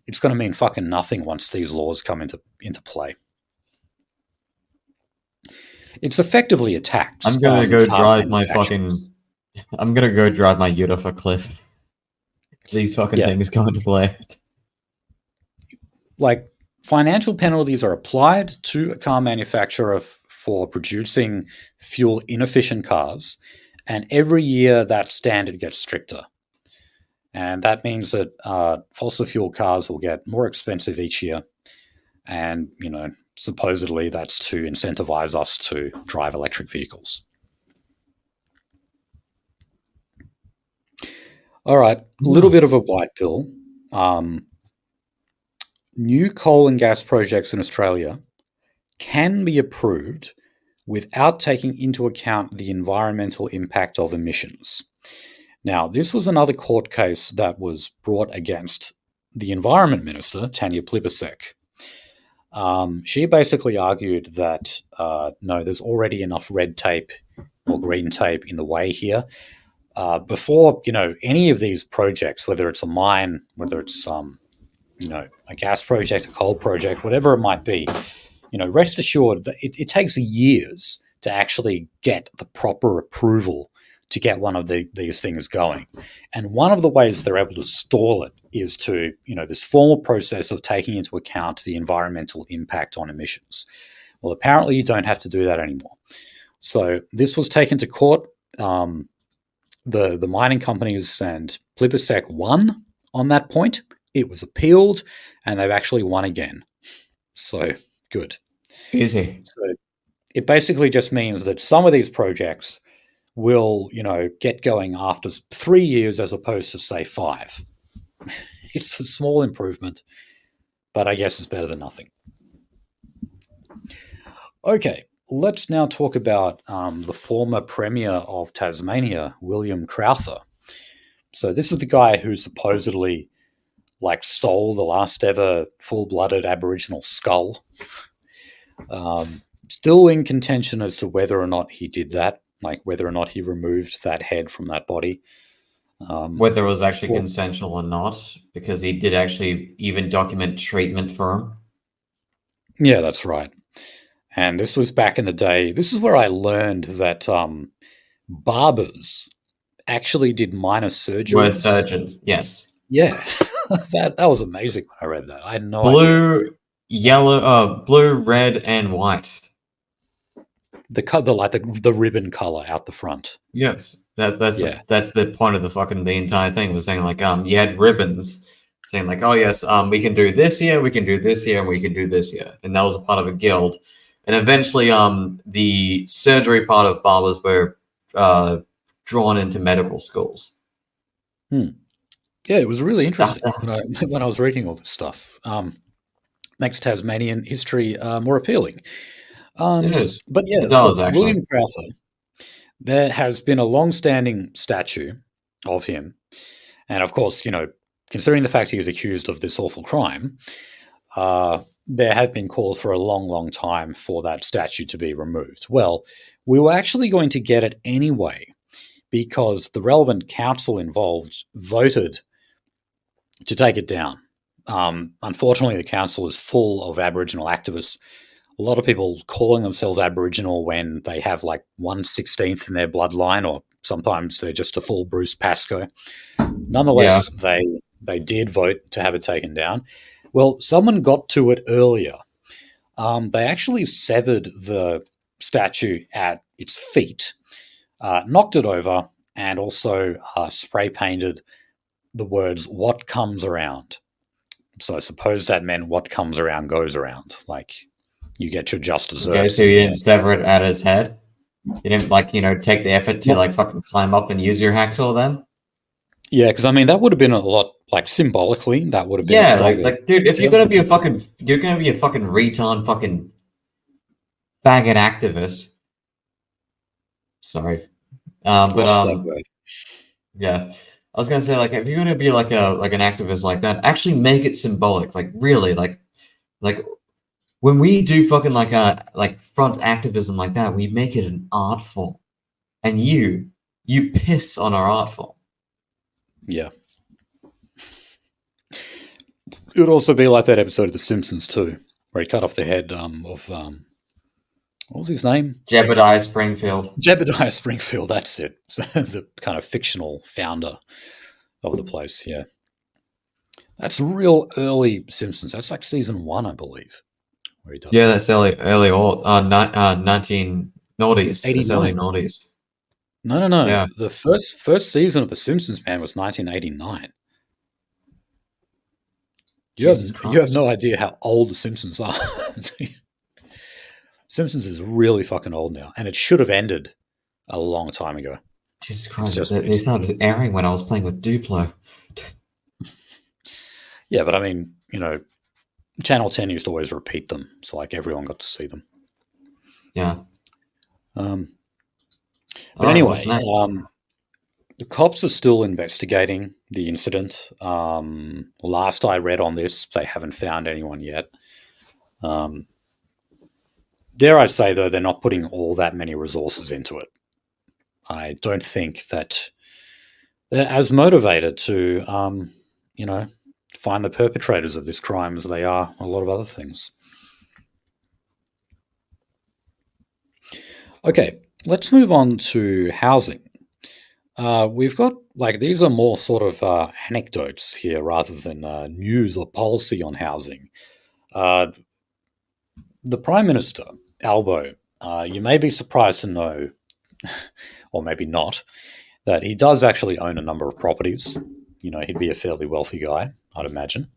it's going to mean fucking nothing once these laws come into play. It's effectively a tax.
I'm gonna go drive my ute off a cliff. These fucking things come into play.
Like, financial penalties are applied to a car manufacturer for producing fuel inefficient cars, and every year that standard gets stricter. And that means that fossil fuel cars will get more expensive each year. And, supposedly that's to incentivize us to drive electric vehicles. All right, a little bit of a white pill. New coal and gas projects in Australia can be approved without taking into account the environmental impact of emissions. Now, this was another court case that was brought against the Environment Minister, Tanya Plibersek. She basically argued that, no, there's already enough red tape or green tape in the way here. Before, any of these projects, whether it's a mine, whether it's, a gas project, a coal project, whatever it might be, rest assured that it takes years to actually get the proper approval to get one of these things going. And one of the ways they're able to stall it is to, this formal process of taking into account the environmental impact on emissions. Well, apparently you don't have to do that anymore. So this was taken to court. The mining companies and Plibersek won on that point. It was appealed, and they've actually won again. So good.
Easy.
So it basically just means that some of these projects will, get going after 3 years as opposed to, say, 5. It's a small improvement, but I guess it's better than nothing. Okay, let's now talk about the former Premier of Tasmania, William Crowther. So this is the guy who supposedly stole the last ever full-blooded Aboriginal skull. Still in contention as to whether or not he did that, whether or not he removed that head from that body.
Whether it was actually consensual or not, because he did actually even document treatment for him.
Yeah, that's right. And this was back in the day. This is where I learned that barbers actually did minor surgeries.
Were surgeons, yes.
Yeah, that was amazing when I read that. I had no idea.
Blue, red, and white.
The ribbon color out the front.
Yes, that's the point of the entire thing was saying you had ribbons saying oh yes, we can do this here, we can do this here, and we can do this here, and that was a part of a guild. And eventually, the surgery part of barbers were drawn into medical schools.
Yeah, it was really interesting when I was reading all this stuff. Makes Tasmanian history more appealing.
It is.
But yeah,
it does, actually.
William Crowther, there has been a long-standing statue of him. And of course, considering the fact he is accused of this awful crime, there have been calls for a long, long time for that statue to be removed. Well, we were actually going to get it anyway because the relevant council involved voted to take it down. Unfortunately, the council is full of Aboriginal activists. A lot of people calling themselves Aboriginal when they have 1/16 in their bloodline, or sometimes they're just a full Bruce Pascoe. Nonetheless, they did vote to have it taken down. Well, someone got to it earlier. They actually severed the statue at its feet, knocked it over, and also spray painted the words "What comes around." So I suppose that meant what comes around goes around. Like, you get your just desserts.
Okay, so you didn't sever it at his head? You didn't, like, take the effort to, like, fucking climb up and use your hacksaw then?
Yeah, because I mean, that would have been a lot, like, symbolically, that would have been
Yeah,
stronger.
like, dude, if you're gonna be a fucking retard fucking faggot activist. Sorry.
What's that word?
Yeah. I was gonna say, like, if you're gonna be like an activist like that, actually make it symbolic. Like, really, like when we do fucking like front activism like that, we make it an art form. And you piss on our art form.
Yeah. It would also be like that episode of The Simpsons too, where he cut off the head of what was his name?
Jebediah Springfield.
Jebediah Springfield, that's it. So the kind of fictional founder of the place, yeah. That's real early Simpsons. That's like season 1, I believe. Where he does
Yeah,
that.
that's early old 19 noughties. That's early
89.
noughties.
No.
Yeah.
The first season of The Simpsons, man, was 1989. You have no idea how old The Simpsons are. Simpsons is really fucking old now, and it should have ended a long time ago.
Jesus Christ, they started airing when I was playing with Duplo.
Yeah, but I mean, Channel 10 used to always repeat them, so like everyone got to see them.
Yeah.
But anyway, the cops are still investigating the incident. Last I read on this, they haven't found anyone yet. Dare I say, though, they're not putting all that many resources into it. I don't think that they're as motivated to, find the perpetrators of this crime as they are a lot of other things. Okay, let's move on to housing. We've got, these are more sort of anecdotes here rather than news or policy on housing. The Prime Minister, Albo, you may be surprised to know, or maybe not, that he does actually own a number of properties. He'd be a fairly wealthy guy, I'd imagine.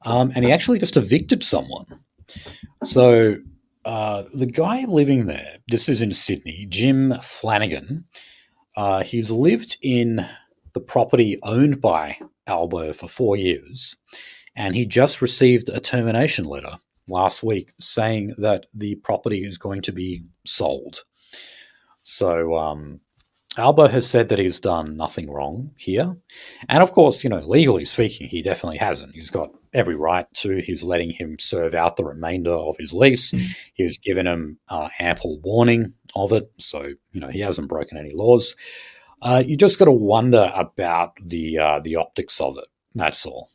And he actually just evicted someone. So the guy living there, this is in Sydney, Jim Flanagan, he's lived in the property owned by Albo for 4 years, and he just received a termination letter last week saying that the property is going to be sold. So Albo has said that he's done nothing wrong here. And of course, legally speaking, he definitely hasn't. He's got every right to. He's letting him serve out the remainder of his lease. He's given him ample warning of it. So, he hasn't broken any laws. You just got to wonder about the optics of it. That's all.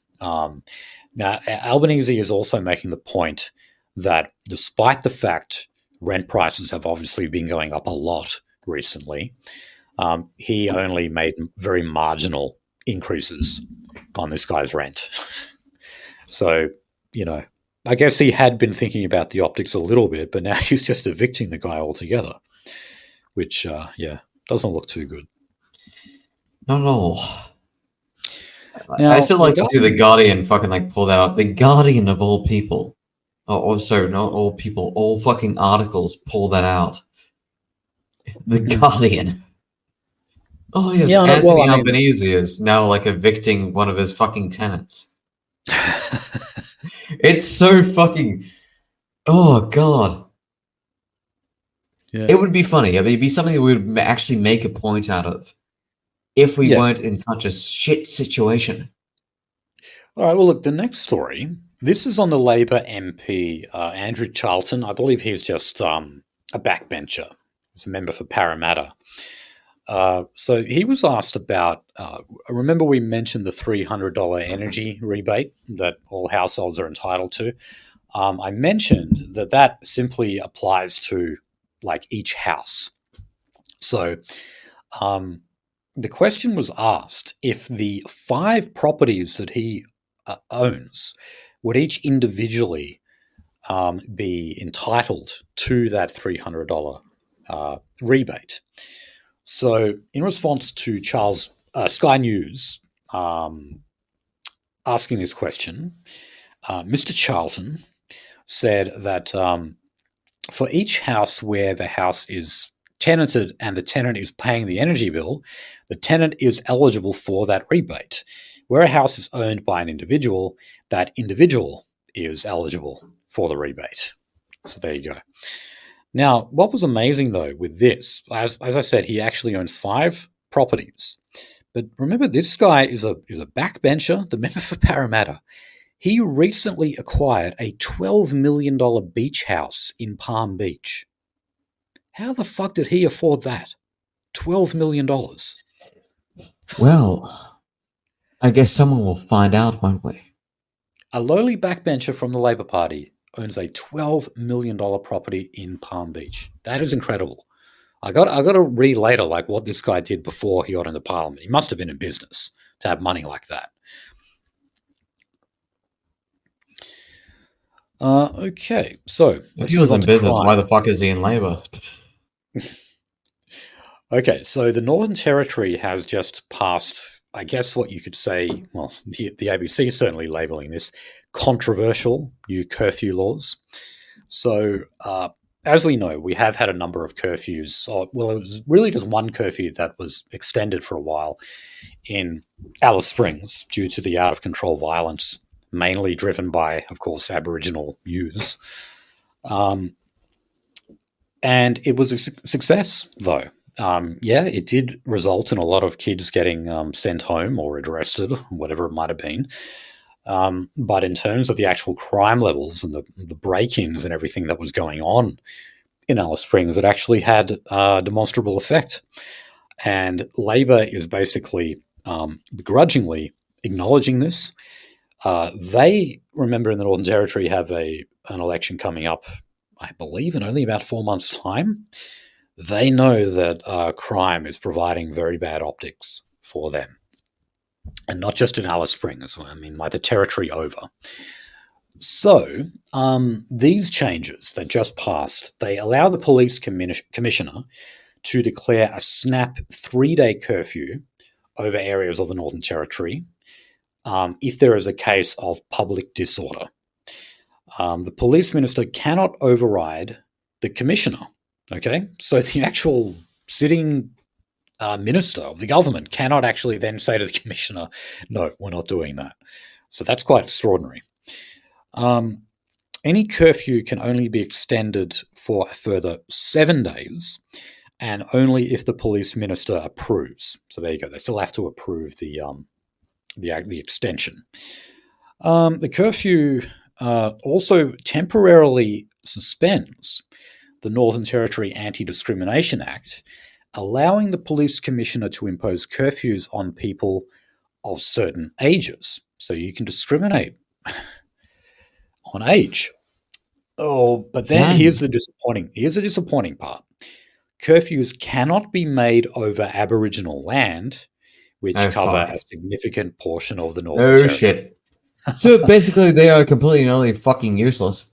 Now, Albanese is also making the point that despite the fact rent prices have obviously been going up a lot recently, he only made very marginal increases on this guy's rent. So, I guess he had been thinking about the optics a little bit, but now he's just evicting the guy altogether, which, doesn't look too good.
No.
Now,
I still like to see the Guardian fucking pull that out. The Guardian of all people. Also, not all people, all fucking articles pull that out. The Guardian. Oh yes, Anthony Albanese is now evicting one of his fucking tenants. It's so fucking. Oh god. Yeah. It would be funny. It'd be something that we would actually make a point out of if we weren't in such a shit situation.
All right. Well, look, the next story. This is on the Labor MP Andrew Charlton. I believe he's just a backbencher. He's a member for Parramatta. So he was asked about, remember we mentioned the $300 energy rebate that all households are entitled to? I mentioned that simply applies to each house. So the question was asked if the 5 properties that he owns would each individually be entitled to that $300 rebate. So, in response to Sky News, asking this question, Mr. Charlton said that for each house where the house is tenanted and the tenant is paying the energy bill, the tenant is eligible for that rebate. Where a house is owned by an individual, that individual is eligible for the rebate. So there you go. Now, what was amazing though with this, as I said, he actually owns 5 properties. But remember, this guy is a backbencher, the member for Parramatta. He recently acquired a $12 million beach house in Palm Beach. How the fuck did he afford that? $12 million.
Well, I guess someone will find out, won't we?
A lowly backbencher from the Labor Party owns a $12 million property in Palm Beach. That is incredible. I got to read later like what this guy did before he got into Parliament. He must have been in business to have money like that. Okay, so
if he was in business, why the fuck is he in Labour?
Okay, so the Northern Territory has just passed, I guess what you could say, well, the ABC is certainly labelling this controversial new curfew laws. So, as we know, we have had a number of curfews. Well, it was really just one curfew that was extended for a while in Alice Springs due to the out-of-control violence, mainly driven by, of course, Aboriginal youths. And it was a success, though. It did result in a lot of kids getting sent home or arrested, whatever it might have been. But in terms of the actual crime levels and the break-ins and everything that was going on in Alice Springs, it actually had a demonstrable effect. And Labor is basically begrudgingly acknowledging this. They, remember, in the Northern Territory have an election coming up, I believe, in only about 4 months' time. They know that crime is providing very bad optics for them. And not just in Alice Springs, I mean, like the territory over. So these changes that just passed, they allow the police commissioner to declare a snap 3-day curfew over areas of the Northern Territory if there is a case of public disorder. The police minister cannot override the commissioner. Okay, so the actual sitting minister of the government cannot actually then say to the commissioner, no, we're not doing that. So that's quite extraordinary. Any curfew can only be extended for a further 7 days, and only if the police minister approves. So there you go. They still have to approve the extension. The curfew also temporarily suspends the Northern Territory Anti-Discrimination Act, allowing the police commissioner to impose curfews on people of certain ages. So you can discriminate on age. Oh, but then here's the disappointing part. Curfews cannot be made over Aboriginal land, which cover a significant portion of the Northern Territory.
Oh, shit. So basically they are completely and utterly fucking useless.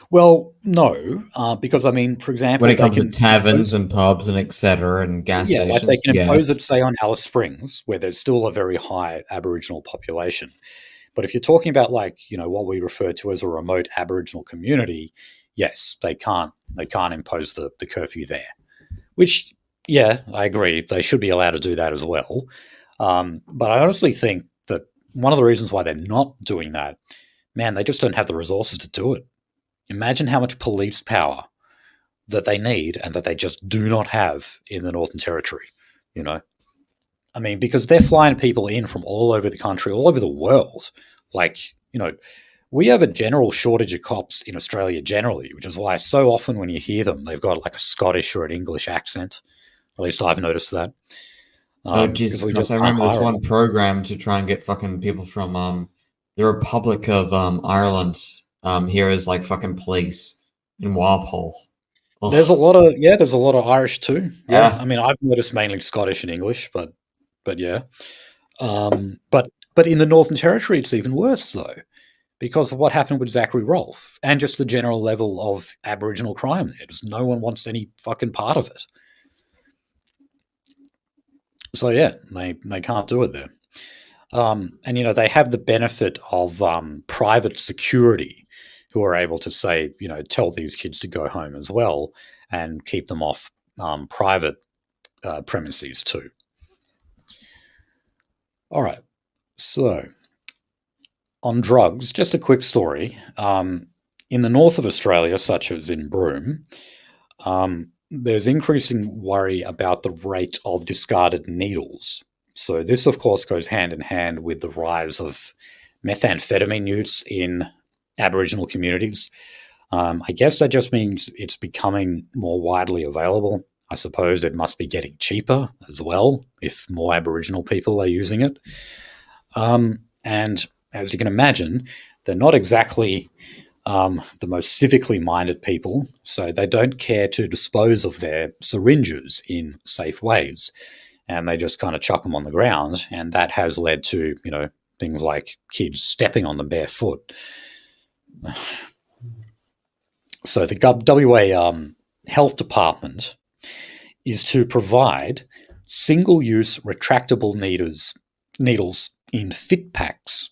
Well, no, because, I mean, for example...
when it comes to taverns and pubs and etc. and gas stations.
Yeah, like they can impose it, say, on Alice Springs, where there's still a very high Aboriginal population. But if you're talking about, like, you know, what we refer to as a remote Aboriginal community, yes, they can't impose the curfew there. Which, yeah, I agree. They should be allowed to do that as well. But I honestly think that one of the reasons why they're not doing that, man, they just don't have the resources to do it. Imagine how much police power that they need and that they just do not have in the Northern Territory, you know? I mean, because they're flying people in from all over the country, all over the world. Like, you know, we have a general shortage of cops in Australia generally, which is why so often when you hear them, they've got like a Scottish or an English accent. At least I've noticed that.
Oh, Jesus. I remember this one program to try and get fucking people from the Republic of Ireland here as like fucking police in Walpole. Ugh.
There's a lot of Irish too. Yeah. I mean, I've noticed mainly Scottish and English, but yeah. But in the Northern Territory, it's even worse though, because of what happened with Zachary Rolfe and just the general level of Aboriginal crime there. Just no one wants any fucking part of it. So yeah, they can't do it there. And, they have the benefit of private security who are able to say, tell these kids to go home as well and keep them off private premises too. All right. So on drugs, just a quick story. In the north of Australia, such as in Broome, there's increasing worry about the rate of discarded needles. So this, of course, goes hand in hand with the rise of methamphetamine use in Aboriginal communities. I guess that just means it's becoming more widely available. I suppose it must be getting cheaper as well if more Aboriginal people are using it. And as you can imagine, they're not exactly the most civically minded people, so they don't care to dispose of their syringes in safe ways. And they just kind of chuck them on the ground, and that has led to, things like kids stepping on them barefoot. So the WA Health Department is to provide single-use retractable needles in fit packs,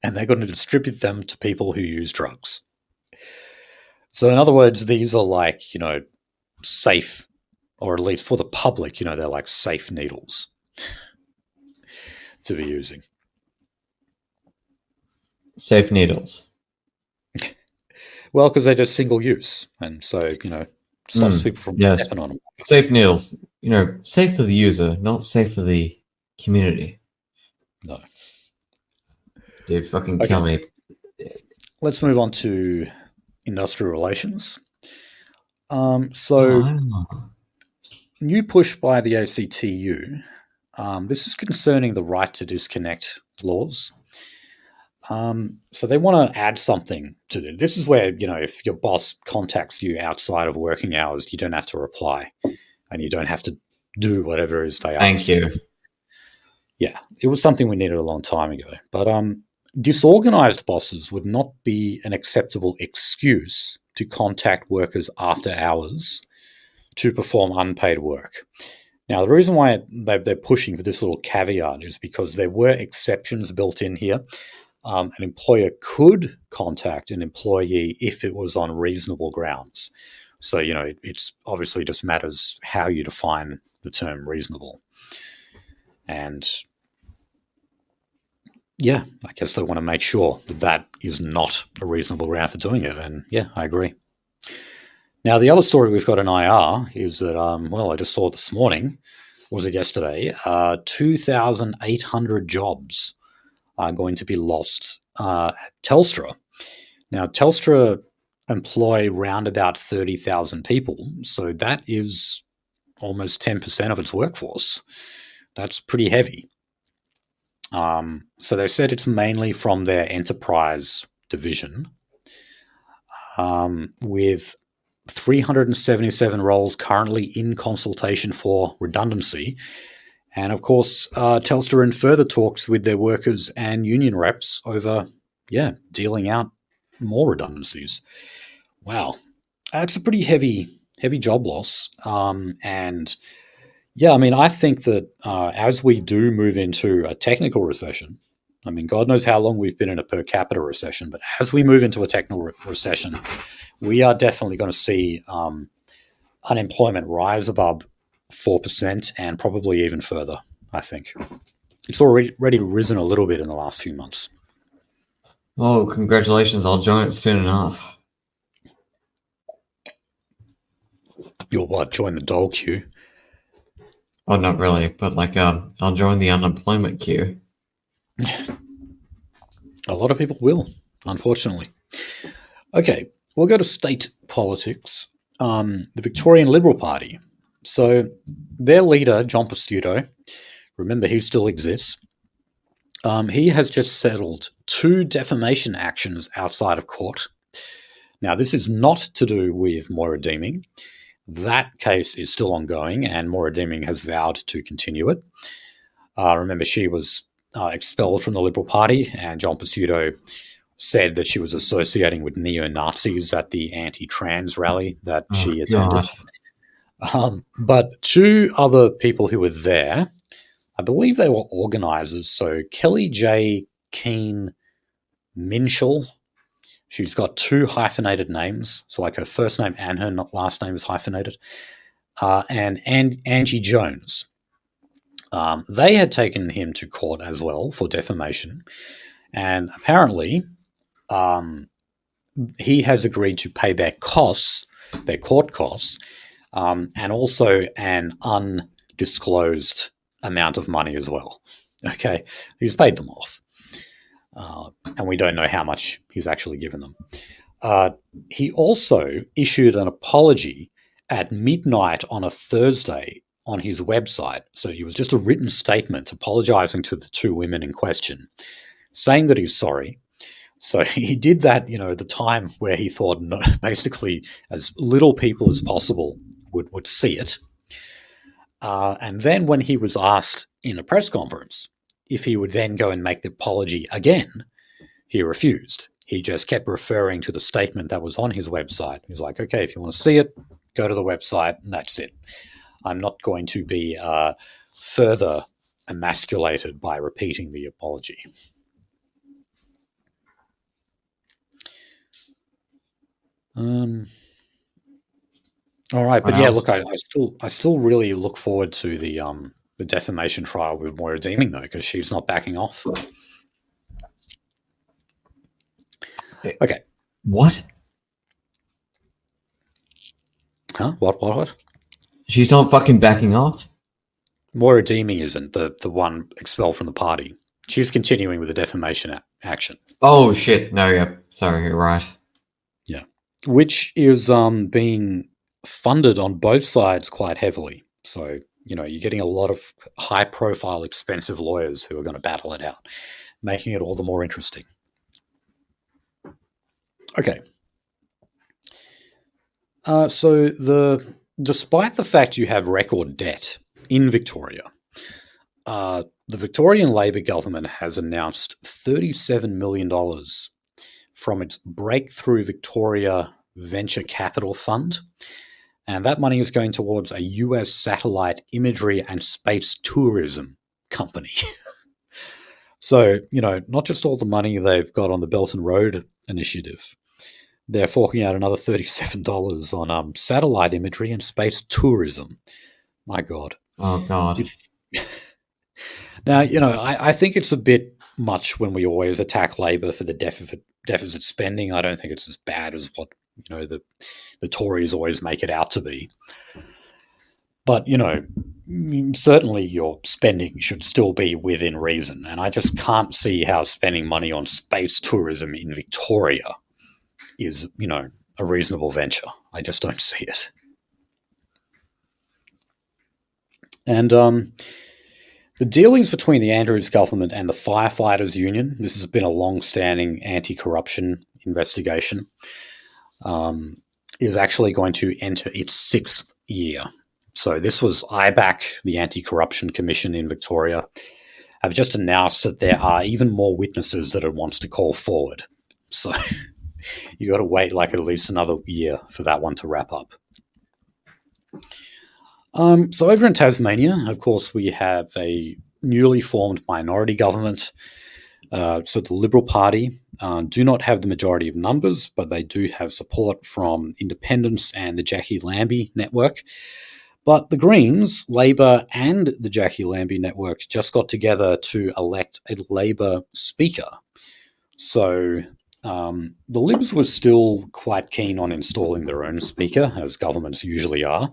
and they're going to distribute them to people who use drugs. So in other words, these are like, safe, or at least for the public, they're like safe needles to be using.
Safe needles.
Well, because they're just single use, and so, stops people from stepping on them.
Safe needles. Safe for the user, not safe for the community.
No.
Dude, fucking kill me.
Let's move on to industrial relations. New push by the ACTU. This is concerning the right to disconnect laws. So they want to add something to this. This is where, if your boss contacts you outside of working hours, you don't have to reply and you don't have to do whatever it is they ask.
Thank you.
Yeah, it was something we needed a long time ago. But disorganized bosses would not be an acceptable excuse to contact workers after hours to perform unpaid work. Now, the reason why they're pushing for this little caveat is because there were exceptions built in here. An employer could contact an employee if it was on reasonable grounds. So, it's obviously just matters how you define the term reasonable. And yeah, I guess they want to make sure that is not a reasonable ground for doing it. And yeah, I agree. Now, the other story we've got in IR is that, I just saw this morning, or was it yesterday, 2,800 jobs are going to be lost at Telstra. Now, Telstra employ round about 30,000 people, so that is almost 10% of its workforce. That's pretty heavy. So they said it's mainly from their enterprise division, with 377 roles currently in consultation for redundancy. And of course, Telstra in further talks with their workers and union reps over, dealing out more redundancies. Wow. That's a pretty heavy job loss. And I think that as we do move into a technical recession, God knows how long we've been in a per capita recession, but as we move into a technical recession, we are definitely going to see unemployment rise above 4% and probably even further, I think. It's already risen a little bit in the last few months.
Oh, congratulations. I'll join it soon enough.
You'll what, join the dole queue?
Oh, not really, but I'll join the unemployment queue.
A lot of people will, unfortunately. Okay, we'll go to state politics. The Victorian Liberal Party. So their leader, John Pseutto, remember he still exists, he has just settled 2 defamation actions outside of court. Now, this is not to do with Moira Deeming. That case is still ongoing, and Moira Deeming has vowed to continue it. Remember, she was expelled from the Liberal Party, and John Pseutto said that she was associating with neo-Nazis at the anti-trans rally that she attended. But 2 other people who were there I believe they were organisers. So Kelly J. Keane Minshall. She's got 2 hyphenated names. So like her first name and her last name is hyphenated. And Angie Jones. They had taken him to court as well for defamation. And apparently he has agreed to pay their costs, their court costs, and also an undisclosed amount of money as well. Okay, he's paid them off. And we don't know how much he's actually given them. He also issued an apology at midnight on a Thursday on his website. So it was just a written statement apologizing to the 2 women in question, saying that he's sorry. So he did that, at the time where he thought basically as little people as possible would see it. And then when he was asked in a press conference if he would then go and make the apology again, he refused. He just kept referring to the statement that was on his website. He's like, okay, if you want to see it, go to the website, and that's it. I'm not going to be further emasculated by repeating the apology. All right, but yeah, look, I still really look forward to the defamation trial with Moira Deeming though, because she's not backing off. Okay.
What?
Huh? What?
She's not fucking backing off?
Moira Deeming isn't the one expelled from the party. She's continuing with the defamation action.
Oh shit! No, yeah, sorry, you're right.
Yeah, which is being funded on both sides quite heavily. So you're getting a lot of high-profile, expensive lawyers who are going to battle it out, making it all the more interesting. Okay. So despite the fact you have record debt in Victoria, the Victorian Labor government has announced $37 million from its Breakthrough Victoria Venture Capital Fund, and that money is going towards a US satellite imagery and space tourism company. So, not just all the money they've got on the Belt and Road initiative, they're forking out another $37 on satellite imagery and space tourism. My God.
Oh, God.
Now, I think it's a bit much when we always attack Labor for the deficit spending. I don't think it's as bad as what, the Tories always make it out to be. But, certainly your spending should still be within reason. And I just can't see how spending money on space tourism in Victoria is, a reasonable venture. I just don't see it. And the dealings between the Andrews government and the firefighters union, this has been a long-standing anti-corruption investigation, is actually going to enter its 6th year. So this was IBAC, the Anti-Corruption Commission in Victoria, have just announced that there are even more witnesses that it wants to call forward. So you got to wait like at least another year for that one to wrap up. So over in Tasmania, of course, we have a newly formed minority government. So the Liberal Party do not have the majority of numbers, but they do have support from independents and the Jackie Lambie network. But the Greens, Labor and the Jackie Lambie network just got together to elect a Labor speaker. So the Libs were still quite keen on installing their own speaker, as governments usually are.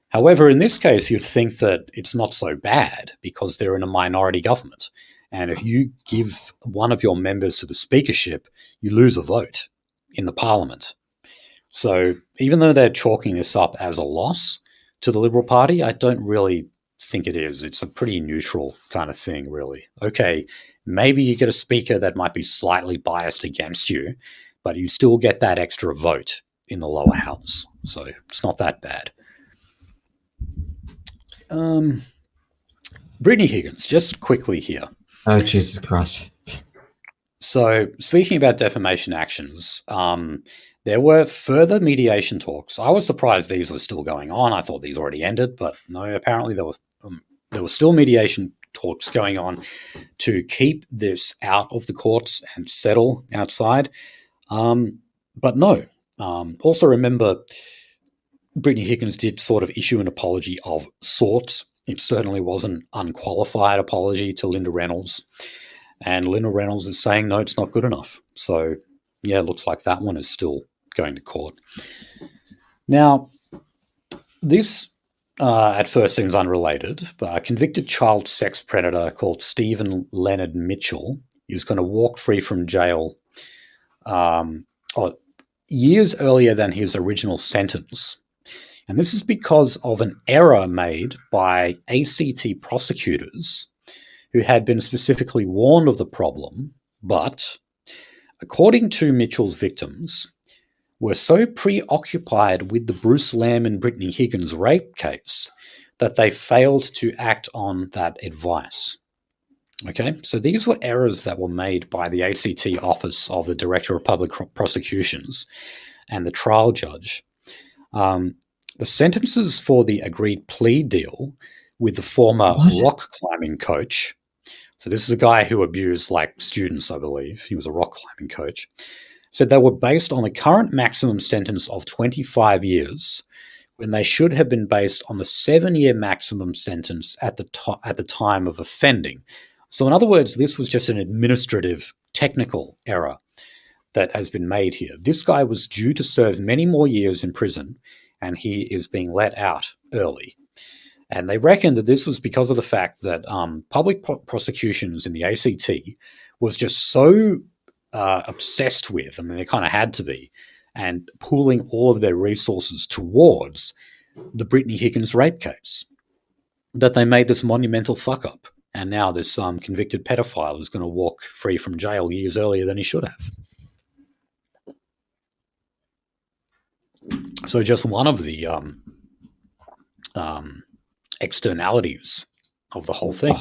However, in this case, you'd think that it's not so bad because they're in a minority government. And if you give one of your members to the speakership, you lose a vote in the parliament. So even though they're chalking this up as a loss to the Liberal Party, I don't really think it is. It's a pretty neutral kind of thing, really. Okay, maybe you get a speaker that might be slightly biased against you, but you still get that extra vote in the lower house. So it's not that bad. Brittany Higgins, just quickly here.
Oh, Jesus Christ.
So speaking about defamation actions, there were further mediation talks. I was surprised these were still going on. I thought these already ended, but no, apparently there was still mediation talks going on to keep this out of the courts and settle outside. But no. Also remember, Brittany Higgins did sort of issue an apology of sorts. It certainly wasn't an unqualified apology to Linda Reynolds. And Linda Reynolds is saying, no, it's not good enough. So, yeah, it looks like that one is still going to court. Now, this at first seems unrelated, but a convicted child sex predator called Stephen Leonard Mitchell is going to walk free from jail years earlier than his original sentence. And this is because of an error made by ACT prosecutors who had been specifically warned of the problem, but, according to Mitchell's victims, were so preoccupied with the Bruce Lamb and Brittany Higgins rape case that they failed to act on that advice. Okay, so these were errors that were made by the ACT Office of the Director of Public Prosecutions and the trial judge. The sentences for the agreed plea deal with the former rock climbing coach, so this is a guy who abused students, I believe. He was a rock climbing coach. Said they were based on the current maximum sentence of 25 years when they should have been based on the 7-year maximum sentence at the time of offending. So in other words, this was just an administrative technical error that has been made here. This guy was due to serve many more years in prison, and he is being let out early. And they reckon that this was because of the fact that public prosecutions in the ACT was just so obsessed with, I mean, they kind of had to be, and pooling all of their resources towards the Brittany Higgins rape case, that they made this monumental fuck up. And now this convicted pedophile is going to walk free from jail years earlier than he should have. So just one of the externalities of the whole thing.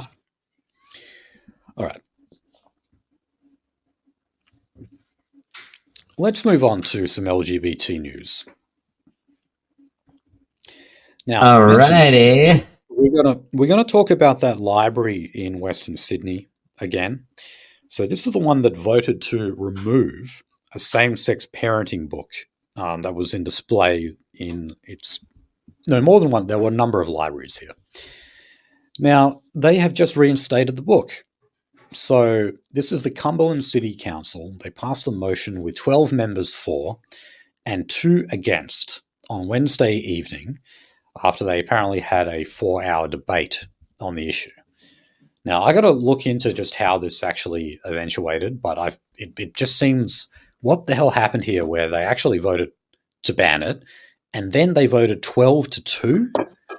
All right. Let's move on to some LGBT news. Now,
alrighty,
we're gonna talk about that library in Western Sydney again. So this is the one that voted to remove a same-sex parenting book that was in display in its more than one. There were a number of libraries here. Now they have just reinstated the book. So this is the Cumberland City Council. They passed a motion with 12 members for and 2 against on Wednesday evening after they apparently had a 4-hour debate on the issue. Now, I got to look into just how this actually eventuated, but it just seems, what the hell happened here where they actually voted to ban it and then they voted 12-2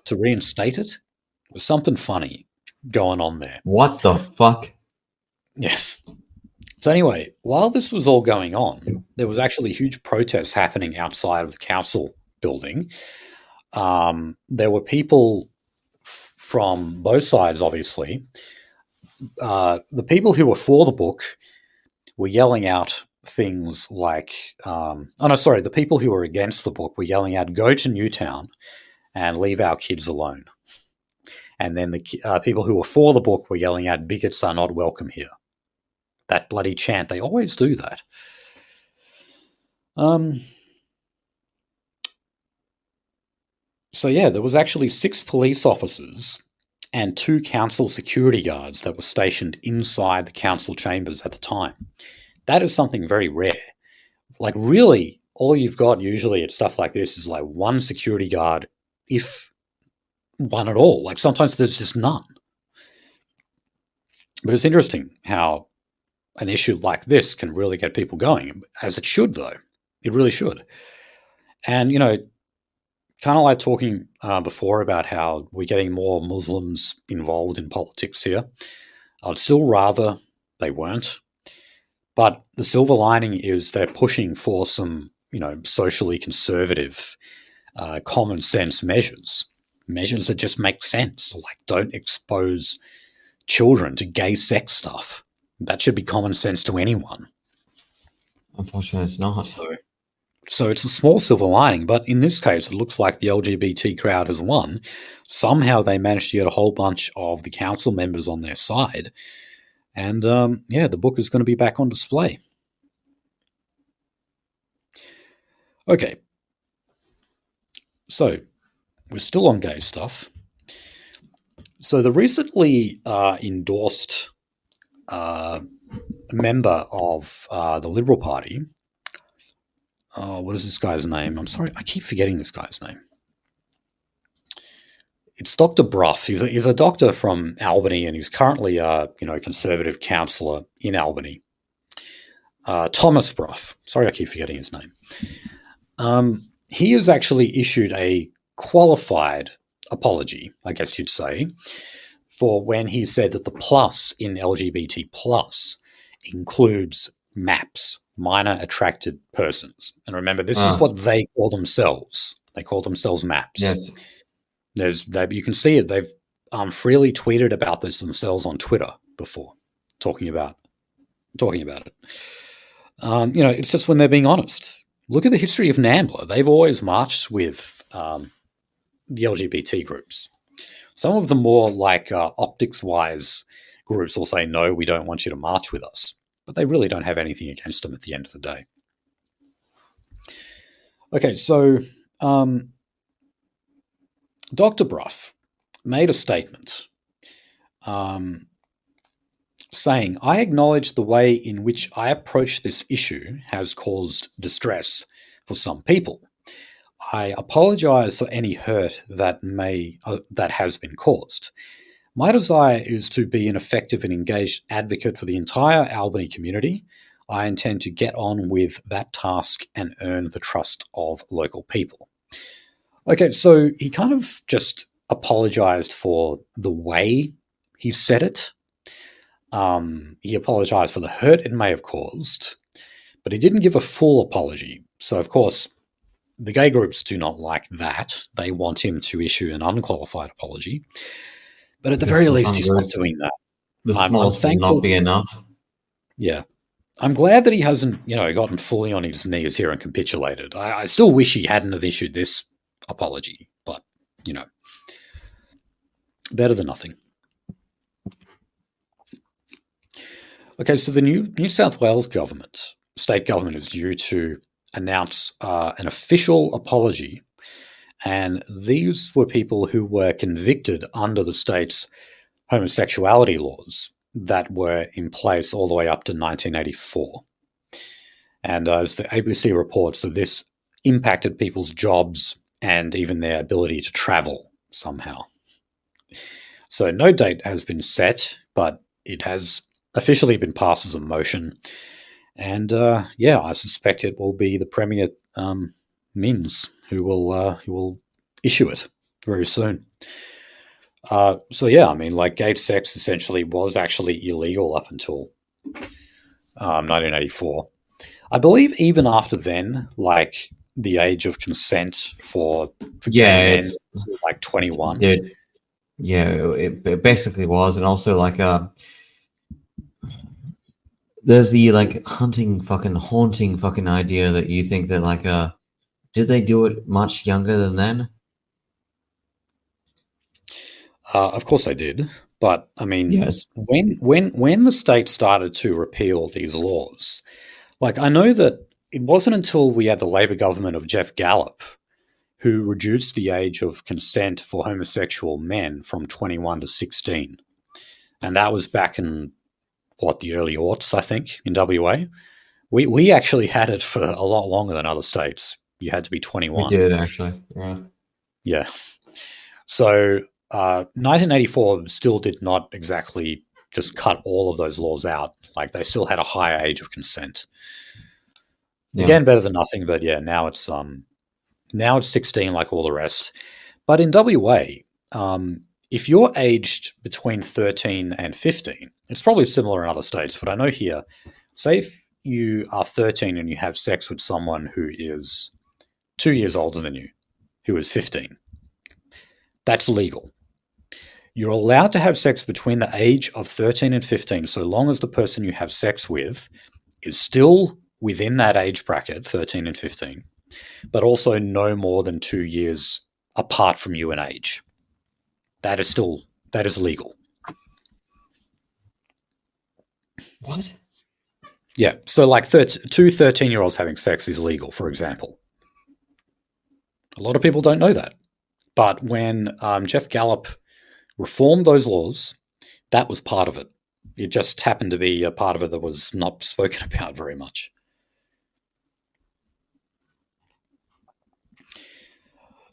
to reinstate it? There's something funny going on there.
What the fuck?
Yeah. So anyway, while this was all going on, there was actually huge protests happening outside of the council building. There were people from both sides, obviously. The people who were for the book were yelling out things like, the people who were against the book were yelling out, "Go to Newtown and leave our kids alone." And then the people who were for the book were yelling out, "Bigots are not welcome here." That bloody chant. They always do that. So yeah, there was actually 6 police officers and 2 council security guards that were stationed inside the council chambers at the time. That is something very rare. Like really, all you've got usually at stuff like this is like 1 security guard, if one at all. Like sometimes there's just none. But it's interesting how an issue like this can really get people going, as it should, though. It really should. And, kind of like talking before about how we're getting more Muslims involved in politics here. I'd still rather they weren't. But the silver lining is they're pushing for some, socially conservative, common sense measures that just make sense. Like don't expose children to gay sex stuff. That should be common sense to anyone.
Unfortunately, it's not.
So, So it's a small silver lining, but in this case, it looks like the LGBT crowd has won. Somehow they managed to get a whole bunch of the council members on their side. And the book is going to be back on display. Okay. So we're still on gay stuff. So the recently endorsed member of the Liberal Party, what is this guy's name? I'm sorry, I keep forgetting this guy's name. It's Dr. Brough. He's a doctor from Albany, and he's currently a conservative councillor in Albany. Thomas Brough. Sorry, I keep forgetting his name. He has actually issued a qualified apology, I guess you'd say, for when he said that the plus in LGBT plus includes MAPs, minor attracted persons. And remember, this is what they call themselves. They call themselves MAPs.
Yes.
You can see it. They've freely tweeted about this themselves on Twitter before, talking about it. It's just when they're being honest. Look at the history of NAMBLA. They've always marched with the LGBT groups. Some of the more optics-wise groups will say, no, we don't want you to march with us. But they really don't have anything against them at the end of the day. Okay, so Dr. Brough made a statement saying, I acknowledge the way in which I approach this issue has caused distress for some people. I apologise for any hurt that has been caused. My desire is to be an effective and engaged advocate for the entire Albany community. I intend to get on with that task and earn the trust of local people. Okay, so he kind of just apologised for the way he said it. He apologised for the hurt it may have caused, but he didn't give a full apology. So, of course, the gay groups do not like that. They want him to issue an unqualified apology. But at the very least, he's not doing that.
The smalls will not be enough.
Yeah. I'm glad that he hasn't, gotten fully on his knees here and capitulated. I still wish he hadn't have issued this apology, but, better than nothing. Okay, so the New South Wales state government is due to announce an official apology, and these were people who were convicted under the state's homosexuality laws that were in place all the way up to 1984. And as the ABC reports, so this impacted people's jobs and even their ability to travel somehow. So no date has been set, but it has officially been passed as a motion. And I suspect it will be the Premier Minns who will issue it very soon. Gay sex essentially was actually illegal up until 1984. I believe even after then, the age of consent for gay men was 21.
Dude, yeah, it basically was, and also there's the haunting fucking idea that you think that did they do it much younger than then?
Of course they did, but I mean,
yes.
When the state started to repeal these laws, I know that it wasn't until we had the Labor government of Jeff Gallop who reduced the age of consent for homosexual men from 21 to 16, and that was back in the early aughts, I think, in WA. We actually had it for a lot longer than other states. You had to be 21.
We did, actually.
Yeah. So 1984 still did not exactly just cut all of those laws out. They still had a higher age of consent. Yeah. Again, better than nothing, but yeah, now it's 16 like all the rest. But in WA, if you're aged between 13 and 15, it's probably similar in other states, but I know here, say if you are 13 and you have sex with someone who is 2 years older than you, who is 15, that's legal. You're allowed to have sex between the age of 13 and 15, so long as the person you have sex with is still within that age bracket, 13 and 15, but also no more than 2 years apart from you in age. That is legal.
What?
Yeah, so like 13-year-olds having sex is legal, for example. A lot of people don't know that. But when Jeff Gallup reformed those laws, that was part of it. It just happened to be a part of it that was not spoken about very much.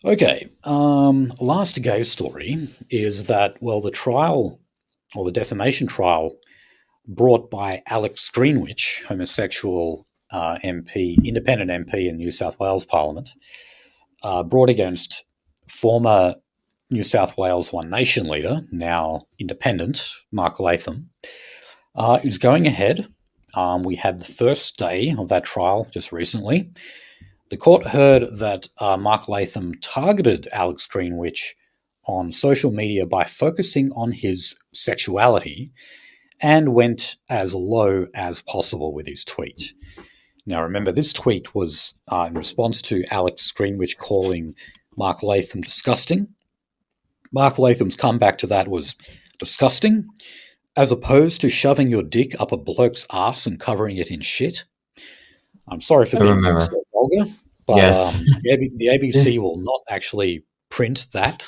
Okay, last gay story is that, well, the trial, or the defamation trial, brought by Alex Greenwich, homosexual MP, independent MP in New South Wales Parliament, brought against former New South Wales One Nation leader, now independent, Mark Latham, is going ahead. We had the first day of that trial just recently. The court heard that Mark Latham targeted Alex Greenwich on social media by focusing on his sexuality and went as low as possible with his tweet. Now, remember, this tweet was in response to Alex Greenwich calling Mark Latham disgusting. Mark Latham's comeback to that was disgusting, as opposed to shoving your dick up a bloke's ass and covering it in shit. I'm sorry for being so vulgar, but
yes.
The ABC will not actually print that.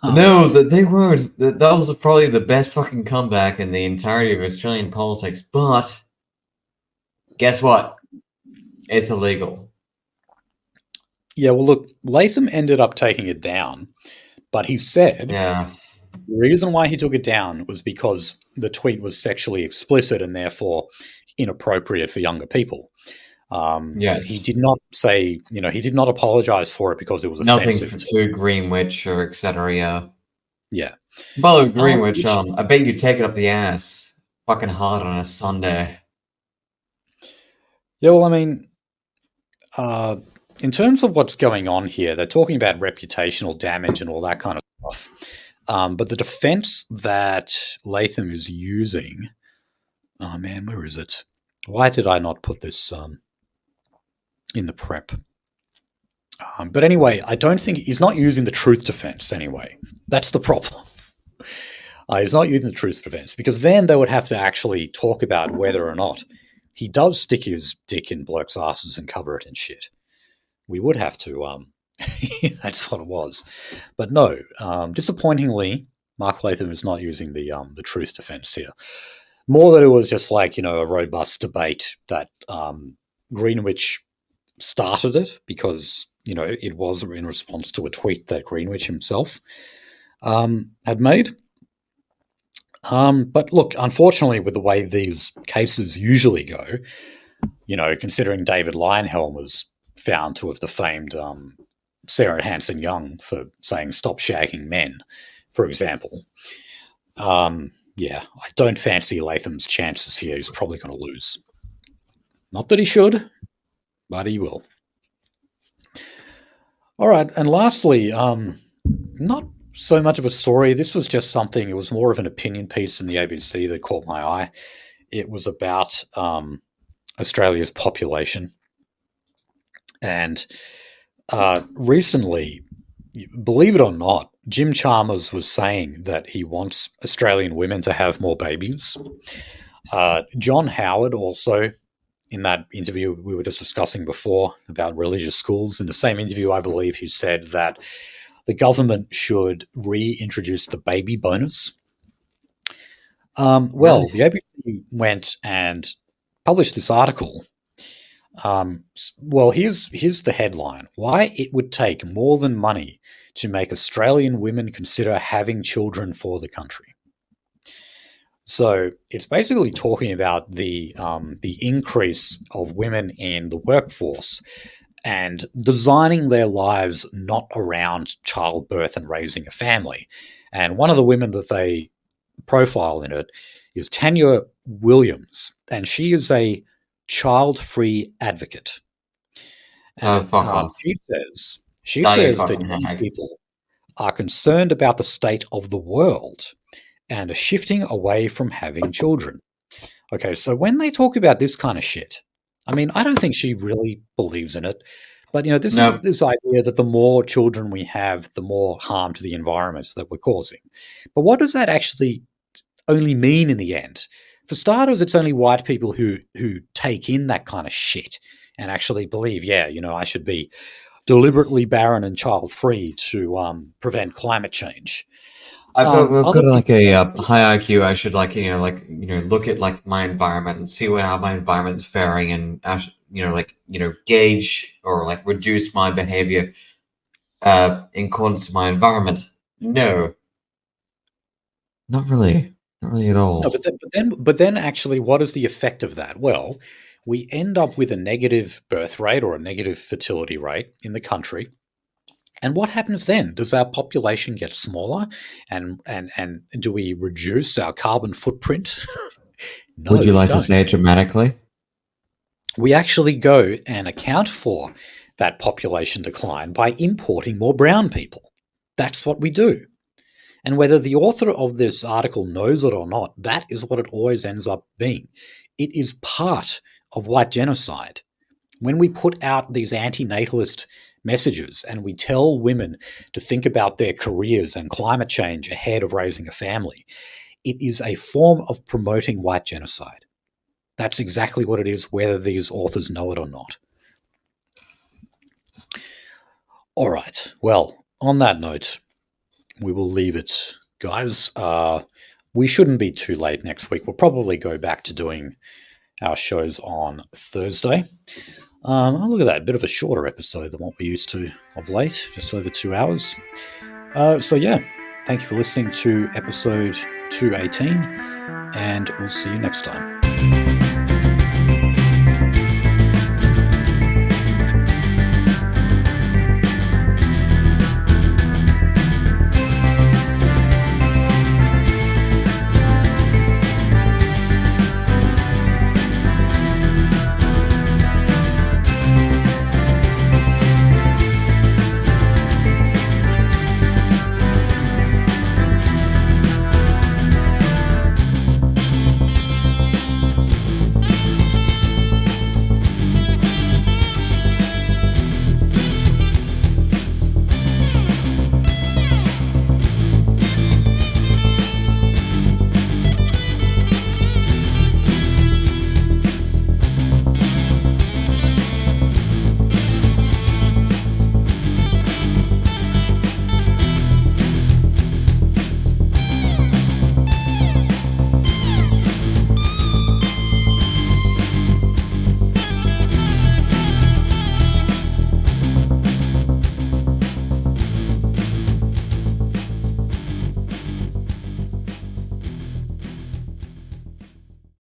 No, they weren't. That was probably the best fucking comeback in the entirety of Australian politics, but guess what? It's illegal.
Yeah, well, look, Latham ended up taking it down, but he said the reason why he took it down was because the tweet was sexually explicit and therefore inappropriate for younger people.
Yes.
He did not say, he did not apologize for it because it was offensive.
Nothing to Greenwich or etc.
Yeah.
By Greenwich, I bet you take it up the ass fucking hard on a Sunday.
Yeah, well, I mean, in terms of what's going on here, they're talking about reputational damage and all that kind of stuff. But the defense that Latham is using, oh man, where is it? Why did I not put this in the prep? But anyway, I don't think he's not using the truth defense anyway. That's the problem. He's not using the truth defense because then they would have to actually talk about whether or not he does stick his dick in blokes' asses and cover it in shit. We would have to. That's what it was. But no, disappointingly, Mark Latham is not using the truth defense here. More that it was just like, a robust debate that Greenwich started it because, it was in response to a tweet that Greenwich himself had made. But look, unfortunately, with the way these cases usually go, considering David Lionhelm was found to have defamed Sarah Hanson-Young for saying "stop shagging men," for example. Yeah, I don't fancy Latham's chances here. He's probably going to lose. Not that he should, but he will. All right, and lastly, not so much of a story. This was just something, it was more of an opinion piece in the ABC that caught my eye. It was about Australia's population. And recently, believe it or not, Jim Chalmers was saying that he wants Australian women to have more babies. John Howard also, in that interview we were just discussing before about religious schools, in the same interview, I believe he said that the government should reintroduce the baby bonus. Well, the ABC went and published this article. Well, here's the headline: why it would take more than money to make Australian women consider having children for the country. So it's basically talking about the increase of women in the workforce and designing their lives not around childbirth and raising a family. And one of the women that they profile in it is Tanya Williams, and she is a child-free advocate. And she says that young people are concerned about the state of the world and are shifting away from having children. Okay, so when they talk about this kind of shit, I mean, I don't think she really believes in it, But this is
No,
this idea that the more children we have, the more harm to the environment that we're causing. But what does that actually only mean in the end? For starters, it's only white people who take in that kind of shit and actually believe, yeah, I should be deliberately barren and child-free to prevent climate change.
I've
Other
got like
people,
a high IQ. I should look at like my environment and see how my environment's faring, and gauge or like reduce my behavior in accordance to my environment. No, not really at
no,
all.
but then actually, what is the effect of that? Well, we end up with a negative birth rate or a negative fertility rate in the country. And what happens then? Does our population get smaller, and do we reduce our carbon footprint?
Would
No,
you
we
like to
don't.
say it dramatically?
We actually go and account for that population decline by importing more brown people. That's what we do. And whether the author of this article knows it or not, that is what it always ends up being. It is part of white genocide. When we put out these anti-natalist messages and we tell women to think about their careers and climate change ahead of raising a family, it is a form of promoting white genocide. That's exactly what it is, whether these authors know it or not. All right. Well, on that note, we will leave it, guys. We shouldn't be too late next week. We'll probably go back to doing our shows on Thursday. Oh, look at that. A bit of a shorter episode than what we used to of late, just over 2 hours. So, yeah, thank you for listening to episode 218, and we'll see you next time.